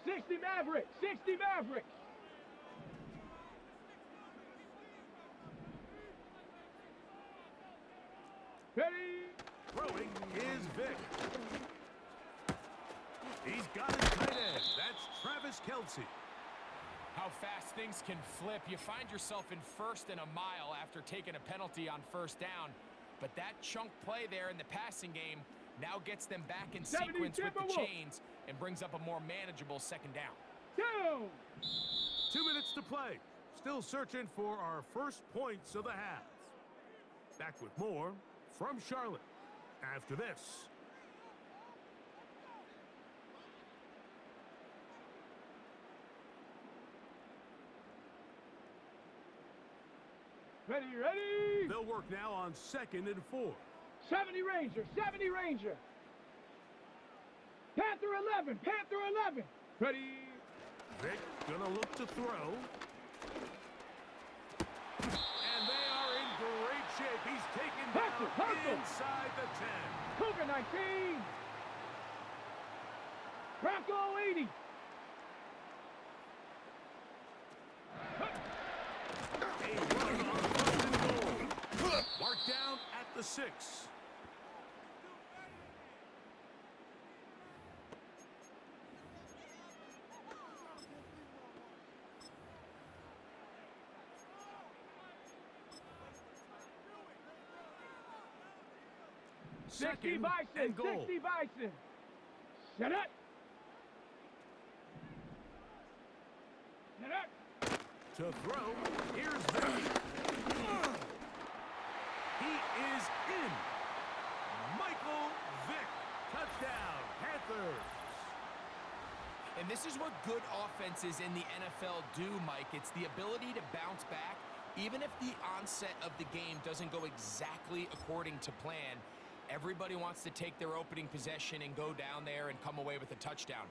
60 Maverick, 60 Maverick. Ready? Throwing is Vic. He's got his tight end. That's Travis Kelce. How fast things can flip. You find yourself in first and a mile after taking a penalty on first down. But that chunk play there in the passing game now gets them back in sequence with the chains and brings up a more manageable second down. 2 minutes to play. Still searching for our first points of the half. Back with more from Charlotte after this. Ready, ready. They'll work now on 2nd and 4. 70 Ranger, 70 Ranger. Panther 11, Panther 11. Ready. Vic gonna look to throw. And they are in great shape. He's taken down inside the 10. Cougar 19. Bronco 80. A run on 1st and goal. Marked down at the 6. Sixty Second Bison, and goal. 60 Bison. Set up. Set up. To throw, here's Vic. He is in. Michael Vick, touchdown, Panthers. And this is what good offenses in the NFL do, Mike. It's the ability to bounce back, even if the onset of the game doesn't go exactly according to plan. Everybody wants to take their opening possession and go down there and come away with a touchdown.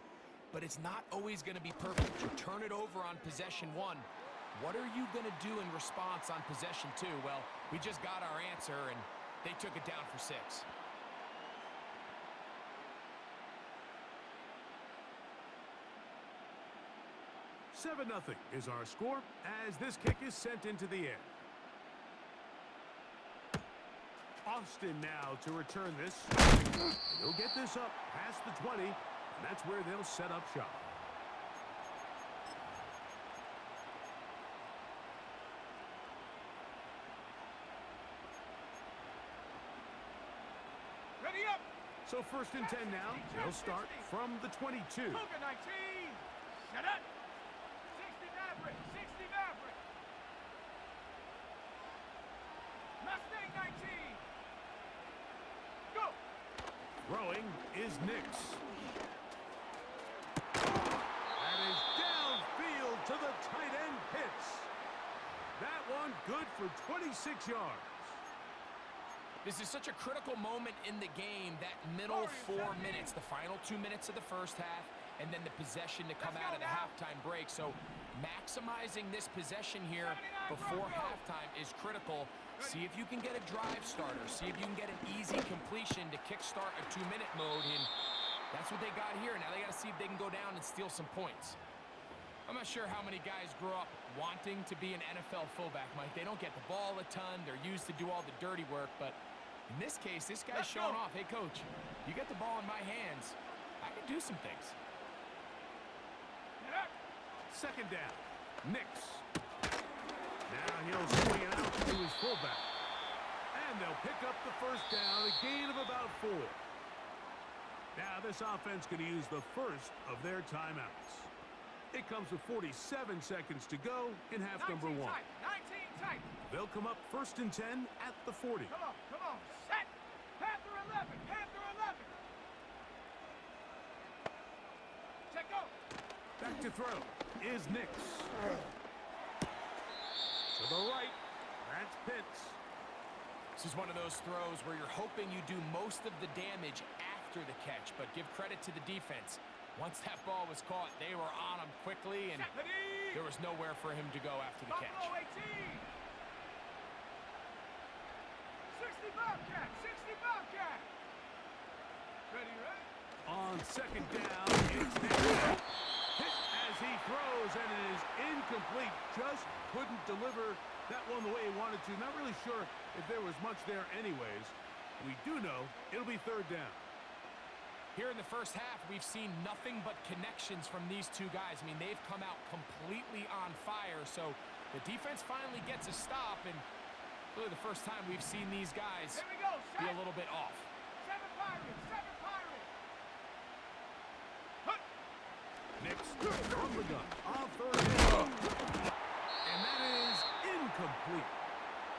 But it's not always going to be perfect. You turn it over on possession 1. What are you going to do in response on possession 2? Well, we just got our answer, and they took it down for 6. Seven 0 is our score as this kick is sent into the air. Austin now to return this. He'll get this up past the 20, and that's where they'll set up shop. Ready up. So 1st and 10 now. They'll start from the 22. Cougar 19. Set up. 60 Maverick, 60 Maverick. Mustang 19. Go. Throwing is Nix. That is downfield to the tight end Pitts. That one good for 26 yards. This is such a critical moment in the game, that middle 4 minutes, the final 2 minutes of the first half, and then the possession to come out of the halftime break. So maximizing this possession here before halftime is critical. See if you can get a drive starter. See if you can get an easy completion to kickstart a 2-minute mode, and that's what they got here. Now they got to see if they can go down and steal some points. I'm not sure how many guys grew up wanting to be an NFL fullback, Mike. They don't get the ball a ton. They're used to do all the dirty work, but in this case, this guy's showing off. Hey, coach, you get the ball in my hands. I can do some things. 2nd down. Nix. Now he'll swing it out to his fullback. And they'll pick up the 1st down, a gain of about 4. Now this offense going to use the first of their timeouts. It comes with 47 seconds to go in half number 1. 19 tight. They'll come up 1st and 10 at the 40. Come on. Set. Panther 11, Panther 11. Check go. Back to throw is Nix. To the right, that's Pitts. This is one of those throws where you're hoping you do most of the damage after the catch, but give credit to the defense. Once that ball was caught, they were on him quickly, and there was nowhere for him to go after the catch. Buffalo 18. 60 Bobcat, 60 Bobcat. Ready. On 2nd down, it's Nix. Hit as he throws, and it is incomplete. Just couldn't deliver that one the way he wanted to. Not really sure if there was much there anyways. We do know it'll be 3rd down. Here in the first half, we've seen nothing but connections from these two guys. I mean, they've come out completely on fire, so the defense finally gets a stop, and really the first time we've seen these guys Here we go. be a little bit off. 7 Pirates, 7 Pirates. Nix from the gun on 3rd down. And that is incomplete.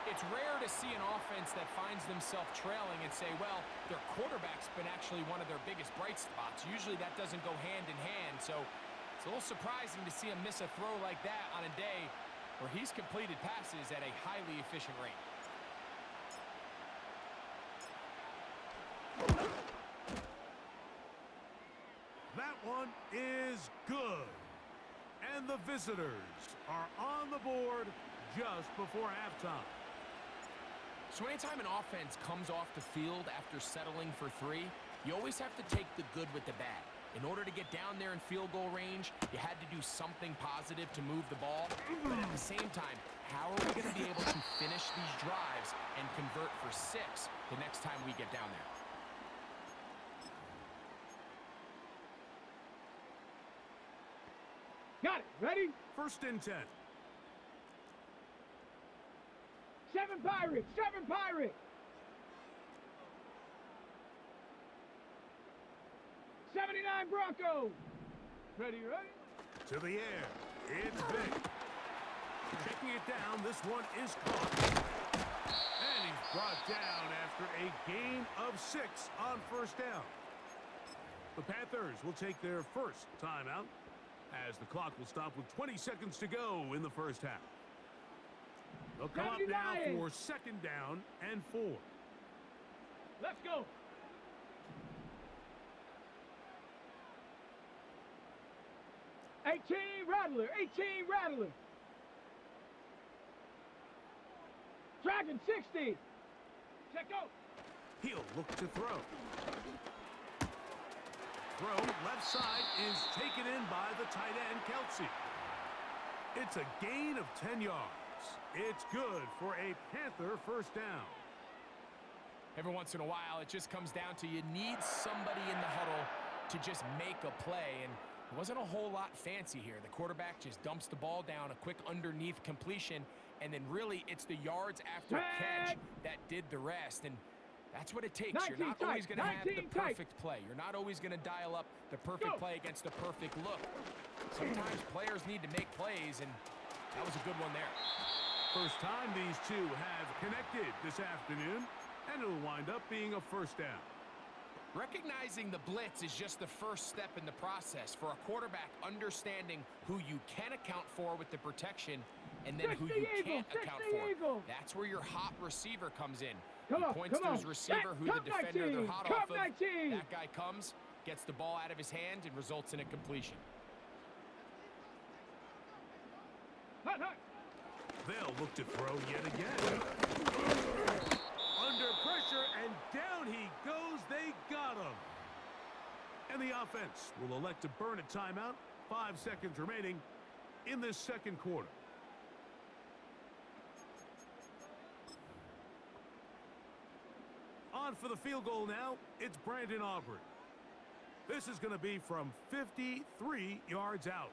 It's rare to see an offense that finds themselves trailing and say, well, their quarterback's been actually one of their biggest bright spots. Usually that doesn't go hand in hand, so it's a little surprising to see him miss a throw like that on a day where he's completed passes at a highly efficient rate. That one is good. And the visitors are on the board just before halftime. So anytime an offense comes off the field after settling for 3, you always have to take the good with the bad. In order to get down there in field goal range, you had to do something positive to move the ball. But at the same time, how are we going to be able to finish these drives and convert for 6 the next time we get down there? Got it. Ready? 1st and 10. 7 Pirates. 7 Pirates. 79 Broncos. Ready, ready? To the air. It's big. Checking it down. This one is caught. And he's brought down after a gain of 6 on 1st down. The Panthers will take their first timeout as the clock will stop with 20 seconds to go in the first half. They'll come up now for 2nd down and 4. Let's go. Rattler. 18 Rattler. Dragon 60. Check out. He'll look to throw. Throw left side is taken in by the tight end, Kelsey. It's a gain of 10 yards. It's good for a Panther 1st down. Every once in a while, it just comes down to you need somebody in the huddle to just make a play, and it wasn't a whole lot fancy here. The quarterback just dumps the ball down, a quick underneath completion, and then really it's the yards after catch that did the rest, and that's what it takes. You're not always going to have the perfect play. You're not always going to dial up the perfect play against the perfect look. Sometimes players need to make plays, and that was a good one there. First time these two have connected this afternoon, and it'll wind up being a 1st down. Recognizing the blitz is just the first step in the process for a quarterback understanding who you can account for with the protection and then who you can't account for. That's where your hot receiver comes in. He points to his receiver who the defender they're hot off of. That guy comes, gets the ball out of his hand, and results in a completion. They'll look to throw yet again. Under pressure, and down he goes. They got him. And the offense will elect to burn a timeout. 5 seconds remaining in this 2nd quarter. On for the field goal now, it's Brandon Aubrey. This is going to be from 53 yards out.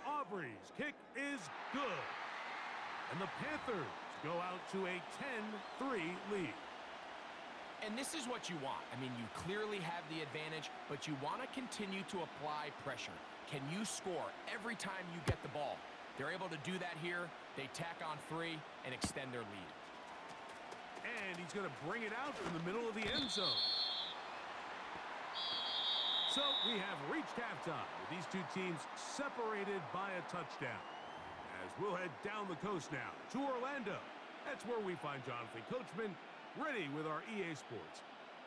Aubrey's kick is good. And the Panthers go out to a 10-3 lead. And this is what you want. I mean, you clearly have the advantage, but you want to continue to apply pressure. Can you score every time you get the ball? They're able to do that here. They tack on 3 and extend their lead. And he's going to bring it out from the middle of the end zone. So we have reached halftime with these two teams separated by a touchdown. As we'll head down the coast now to Orlando. That's where we find Jonathan Coachman ready with our EA Sports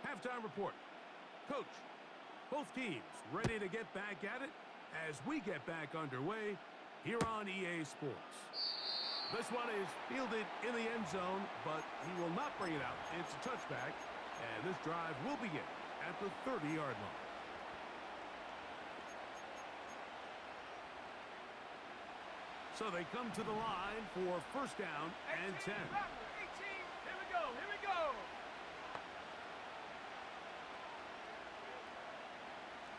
halftime report. Coach, both teams ready to get back at it as we get back underway here on EA Sports. This one is fielded in the end zone, but he will not bring it out. It's a touchback, and this drive will begin at the 30-yard line. So they come to the line for 1st down and 10. 18, here we go, here we go.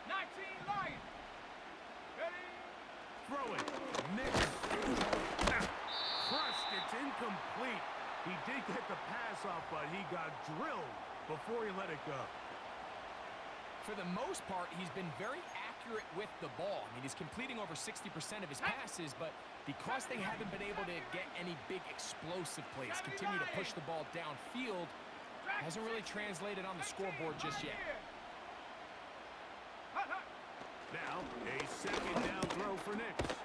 Lions. Ready? Throwing. Nick. Crushed. It's incomplete. He did get the pass off, but he got drilled before he let it go. For the most part, he's been very accurate with the ball. I mean, he's completing over 60% of his passes, but because they haven't been able to get any big explosive plays, continue to push the ball downfield, hasn't really translated on the scoreboard just yet. Now, a 2nd down throw for Nix.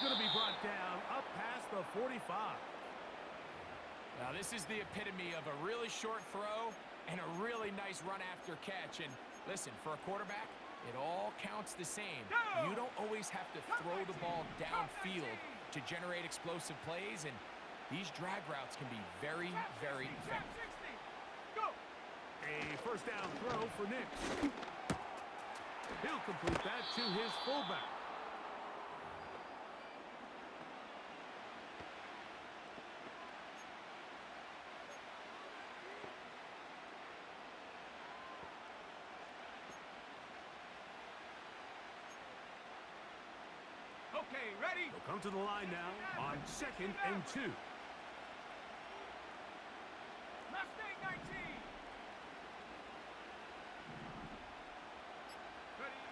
going to be brought down up past the 45. Now, this is the epitome of a really short throw and a really nice run after catch. And listen, for a quarterback, it all counts the same. You don't always have to throw the ball downfield to generate explosive plays, and these drag routes can be very, very effective. A first down throw for Nix. He'll complete that to his fullback. Okay, ready? He'll come to the line now on 2nd and 2. Mustang 19. Ready?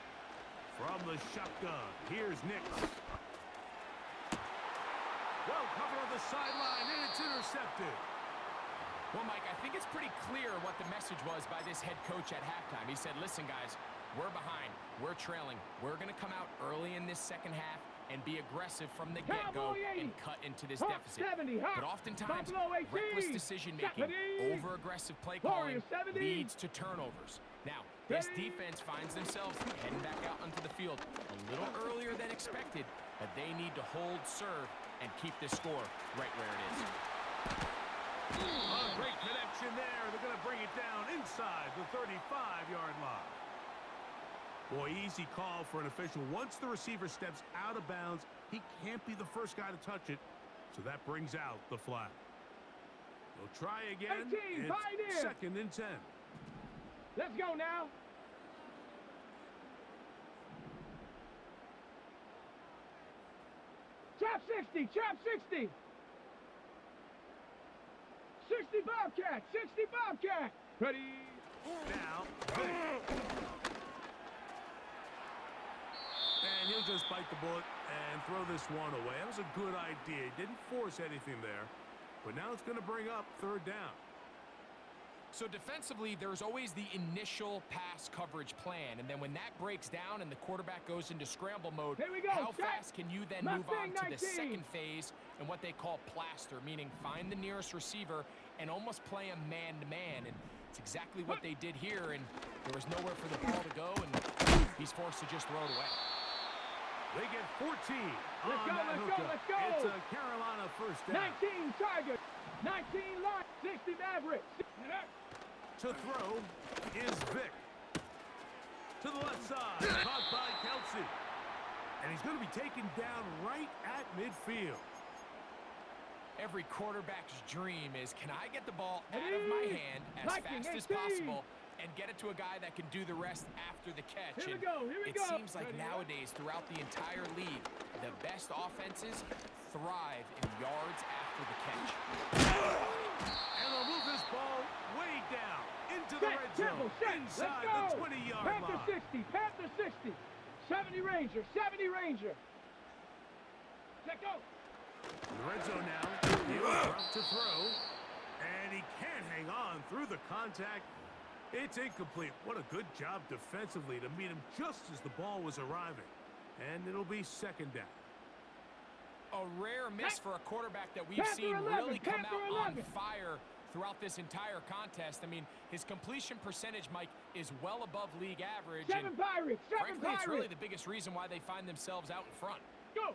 From the shotgun, here's Nix. Well covered on the sideline, and it's intercepted. Well, Mike, I think it's pretty clear what the message was by this head coach at halftime. He said, listen, guys, we're behind. We're trailing. We're going to come out early in this second half and be aggressive from the get-go and cut into this deficit. But oftentimes, reckless decision-making, over-aggressive play calling leads to turnovers. Now, this defense finds themselves heading back out onto the field a little earlier than expected, but they need to hold serve and keep this score right where it is. A great connection there. They're going to bring it down inside the 35-yard line. Boy, easy call for an official. Once the receiver steps out of bounds, he can't be the first guy to touch it, so that brings out the flag. They'll try again. 18, it's 2nd and 10. Let's go now. Trap 60, trap 60. 60 Bobcat, 60 Bobcat. Ready? Now, and he'll just bite the bullet and throw this one away. That was a good idea. Didn't force anything there, but now it's going to bring up 3rd down. So defensively, there's always the initial pass coverage plan, and then when that breaks down and the quarterback goes into scramble mode, Here we go, how set. fast can you then move on Mustang to the 19. second phase and what they call plaster, meaning find the nearest receiver and almost play him man-to-man, and it's exactly what they did here, and there was nowhere for the ball to go, and he's forced to just throw it away. They get 14 Let's on go, that let's go, hookup. let's go. It's a Carolina first down. 19 Tigers, 19 Lions, 60 Mavericks. To throw is Vic. To the left side, caught by Kelsey. And he's going to be taken down right at midfield. Every quarterback's dream is, can I get the ball out of my hand as fast as possible and get it to a guy that can do the rest after the catch? Here we go, here we it go. seems like nowadays, throughout the entire league, the best offenses thrive in yards after the catch. And they'll move this ball way down into the red zone, inside the 20-yard line. Panther 60, Panther 60. 70 Ranger, 70 Ranger. Let go. In the red zone now, he'll drop to throw, and he can't hang on through the contact. It's incomplete. What a good job defensively to meet him just as the ball was arriving. And it'll be 2nd down. A rare miss for a quarterback that we've Panther seen 11, really come Panther out 11. on fire throughout this entire contest. I mean, his completion percentage, Mike, is well above league average. 7 and Pirates, 7 frankly, it's really Pirates. the biggest reason why they find themselves out in front. Go.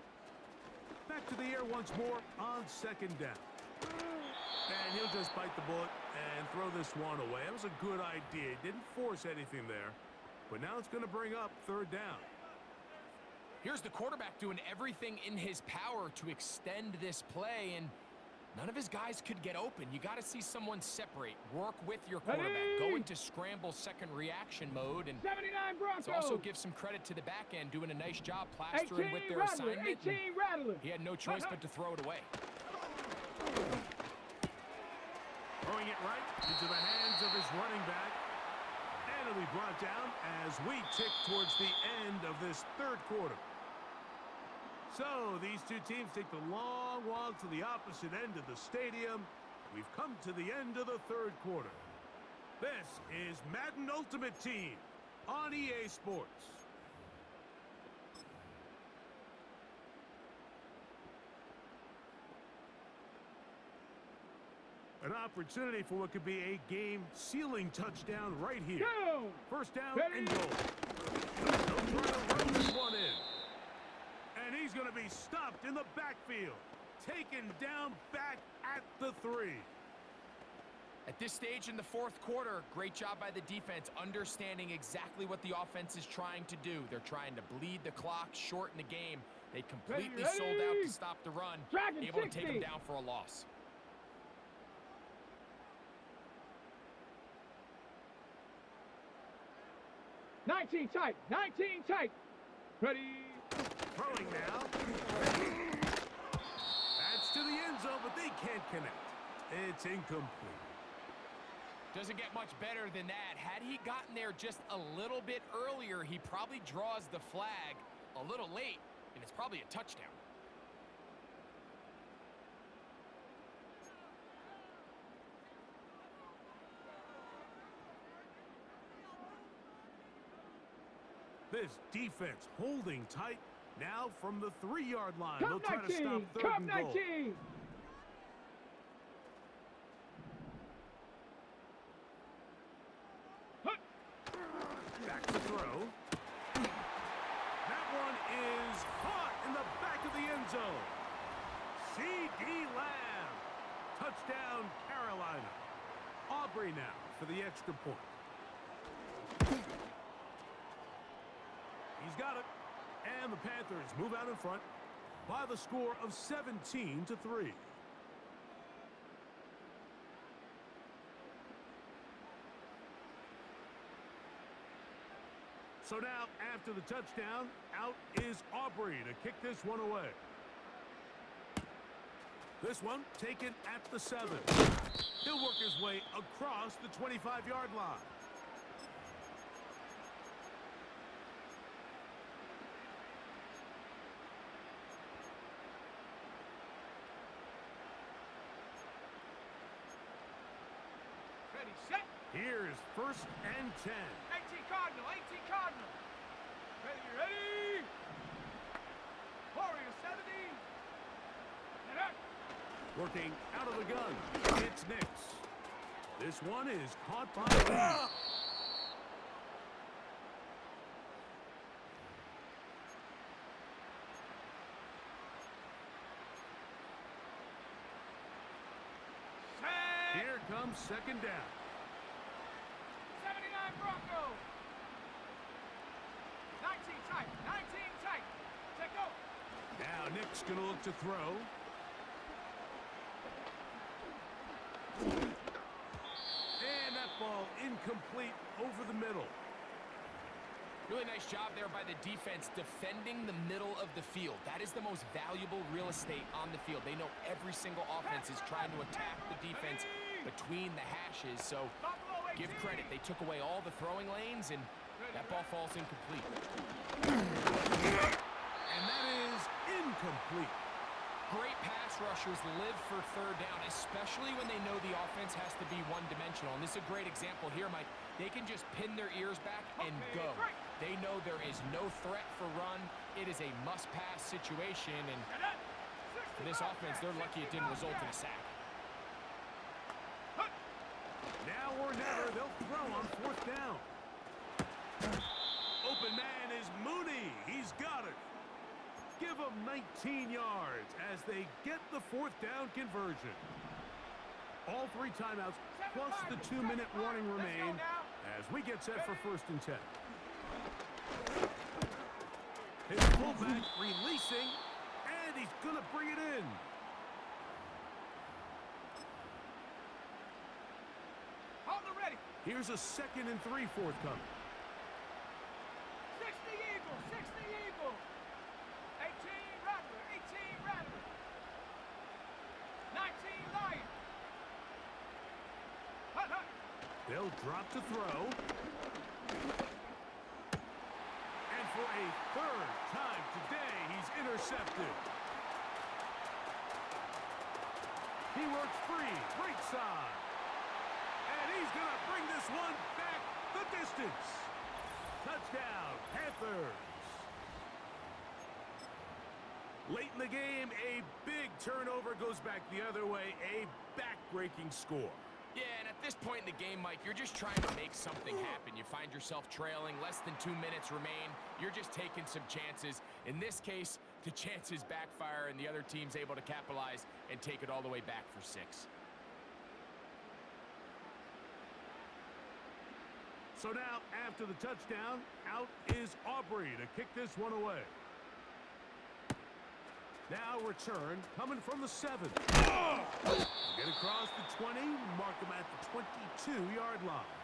Back to the air once more on 2nd down. And he'll just bite the bullet and throw this one away. That was a good idea. Didn't force anything there. But now it's going to bring up 3rd down. Here's the quarterback doing everything in his power to extend this play, and none of his guys could get open. You got to see someone separate, work with your quarterback, go into scramble second reaction mode, and 79 Broncos. let's also give some credit to the back end doing a nice job plastering 18 with their Rattler, assignment. 18 Rattler. He had no choice but to throw it away. Throwing it right into the hands of his running back. And it'll be brought down as we tick towards the end of this 3rd quarter. So these two teams take the long walk to the opposite end of the stadium. We've come to the end of the 3rd quarter. This is Madden Ultimate Team on EA Sports. An opportunity for what could be a game-sealing touchdown right here. Go! First down Ready? and goal. They'll try to run this one in. And he's going to be stopped in the backfield. Taken down back at the 3. At this stage in the fourth quarter, great job by the defense, understanding exactly what the offense is trying to do. They're trying to bleed the clock, shorten the game. They completely Ready? sold out to stop the run, Dragon able to 60. take them down for a loss. Nineteen tight. 19 tight. Ready? Throwing now. That's to the end zone, but they can't connect. It's incomplete. Doesn't get much better than that. Had he gotten there just a little bit earlier, he probably draws the flag a little late, and it's probably a touchdown. This defense holding tight. Now from the 3-yard line. They'll Cup try to stop 19. third Cup and goal. 19. Back to throw. That one is caught in the back of the end zone. C.D. Lamb. Touchdown, Carolina. Aubrey now for the extra point. He's got it. And the Panthers move out in front by the score of 17-3. So now, after the touchdown, out is Aubrey to kick this one away. This one taken at the 7. He'll work his way across the 25-yard line. Ready, set. Here's first and 10. 18 Cardinal. 18 Cardinal. Ready, ready. Warrior 70. And up. Working out of the gun. It's Nix. This one is caught by Lee. Here comes second down. 79 Bronco. 19 tight. 19 tight. Check go. Now Nick's going to look to throw. And that ball incomplete over the middle. Really nice job there by the defense defending the middle of the field. That is the most valuable real estate on the field. They know every single offense is trying to attack the defense between the hashes, so give credit. They took away all the throwing lanes, and that ball falls incomplete. And that is incomplete. Great pass rushers live for third down, especially when they know the offense has to be one-dimensional. And this is a great example here, Mike. They can just pin their ears back and go. They know there is no threat for run. It is a must-pass situation, and for this offense, they're lucky it didn't result in a sack. Now or never, they'll throw on fourth down. Open man is Mooney. He's got it. Give them 19 yards as they get the fourth down conversion. All 3 timeouts plus the 2-minute warning remain as we get set for first and 10. His fullback releasing, and he's going to bring it in. Hold the ready. Here's a 2nd and 3 forthcoming. 60 Eagle. 60 Eagle. 18 Rattler. 18 Rattler. 19 Lion. Hut, hut. They'll drop to throw. And for a 3rd time today, he's intercepted. He works free, right side. And he's going to bring this one back the distance. Touchdown, Panthers. Late in the game, a big turnover goes back the other way. A back-breaking score. Yeah, and at this point in the game, Mike, you're just trying to make something happen. You find yourself trailing, less than 2 minutes remain. You're just taking some chances. In this case, the chances backfire, and the other team's able to capitalize and take it all the way back for 6. So now, after the touchdown, out is Aubrey to kick this one away. Now return, coming from the 7. Get across the 20, mark him at the 22-yard line.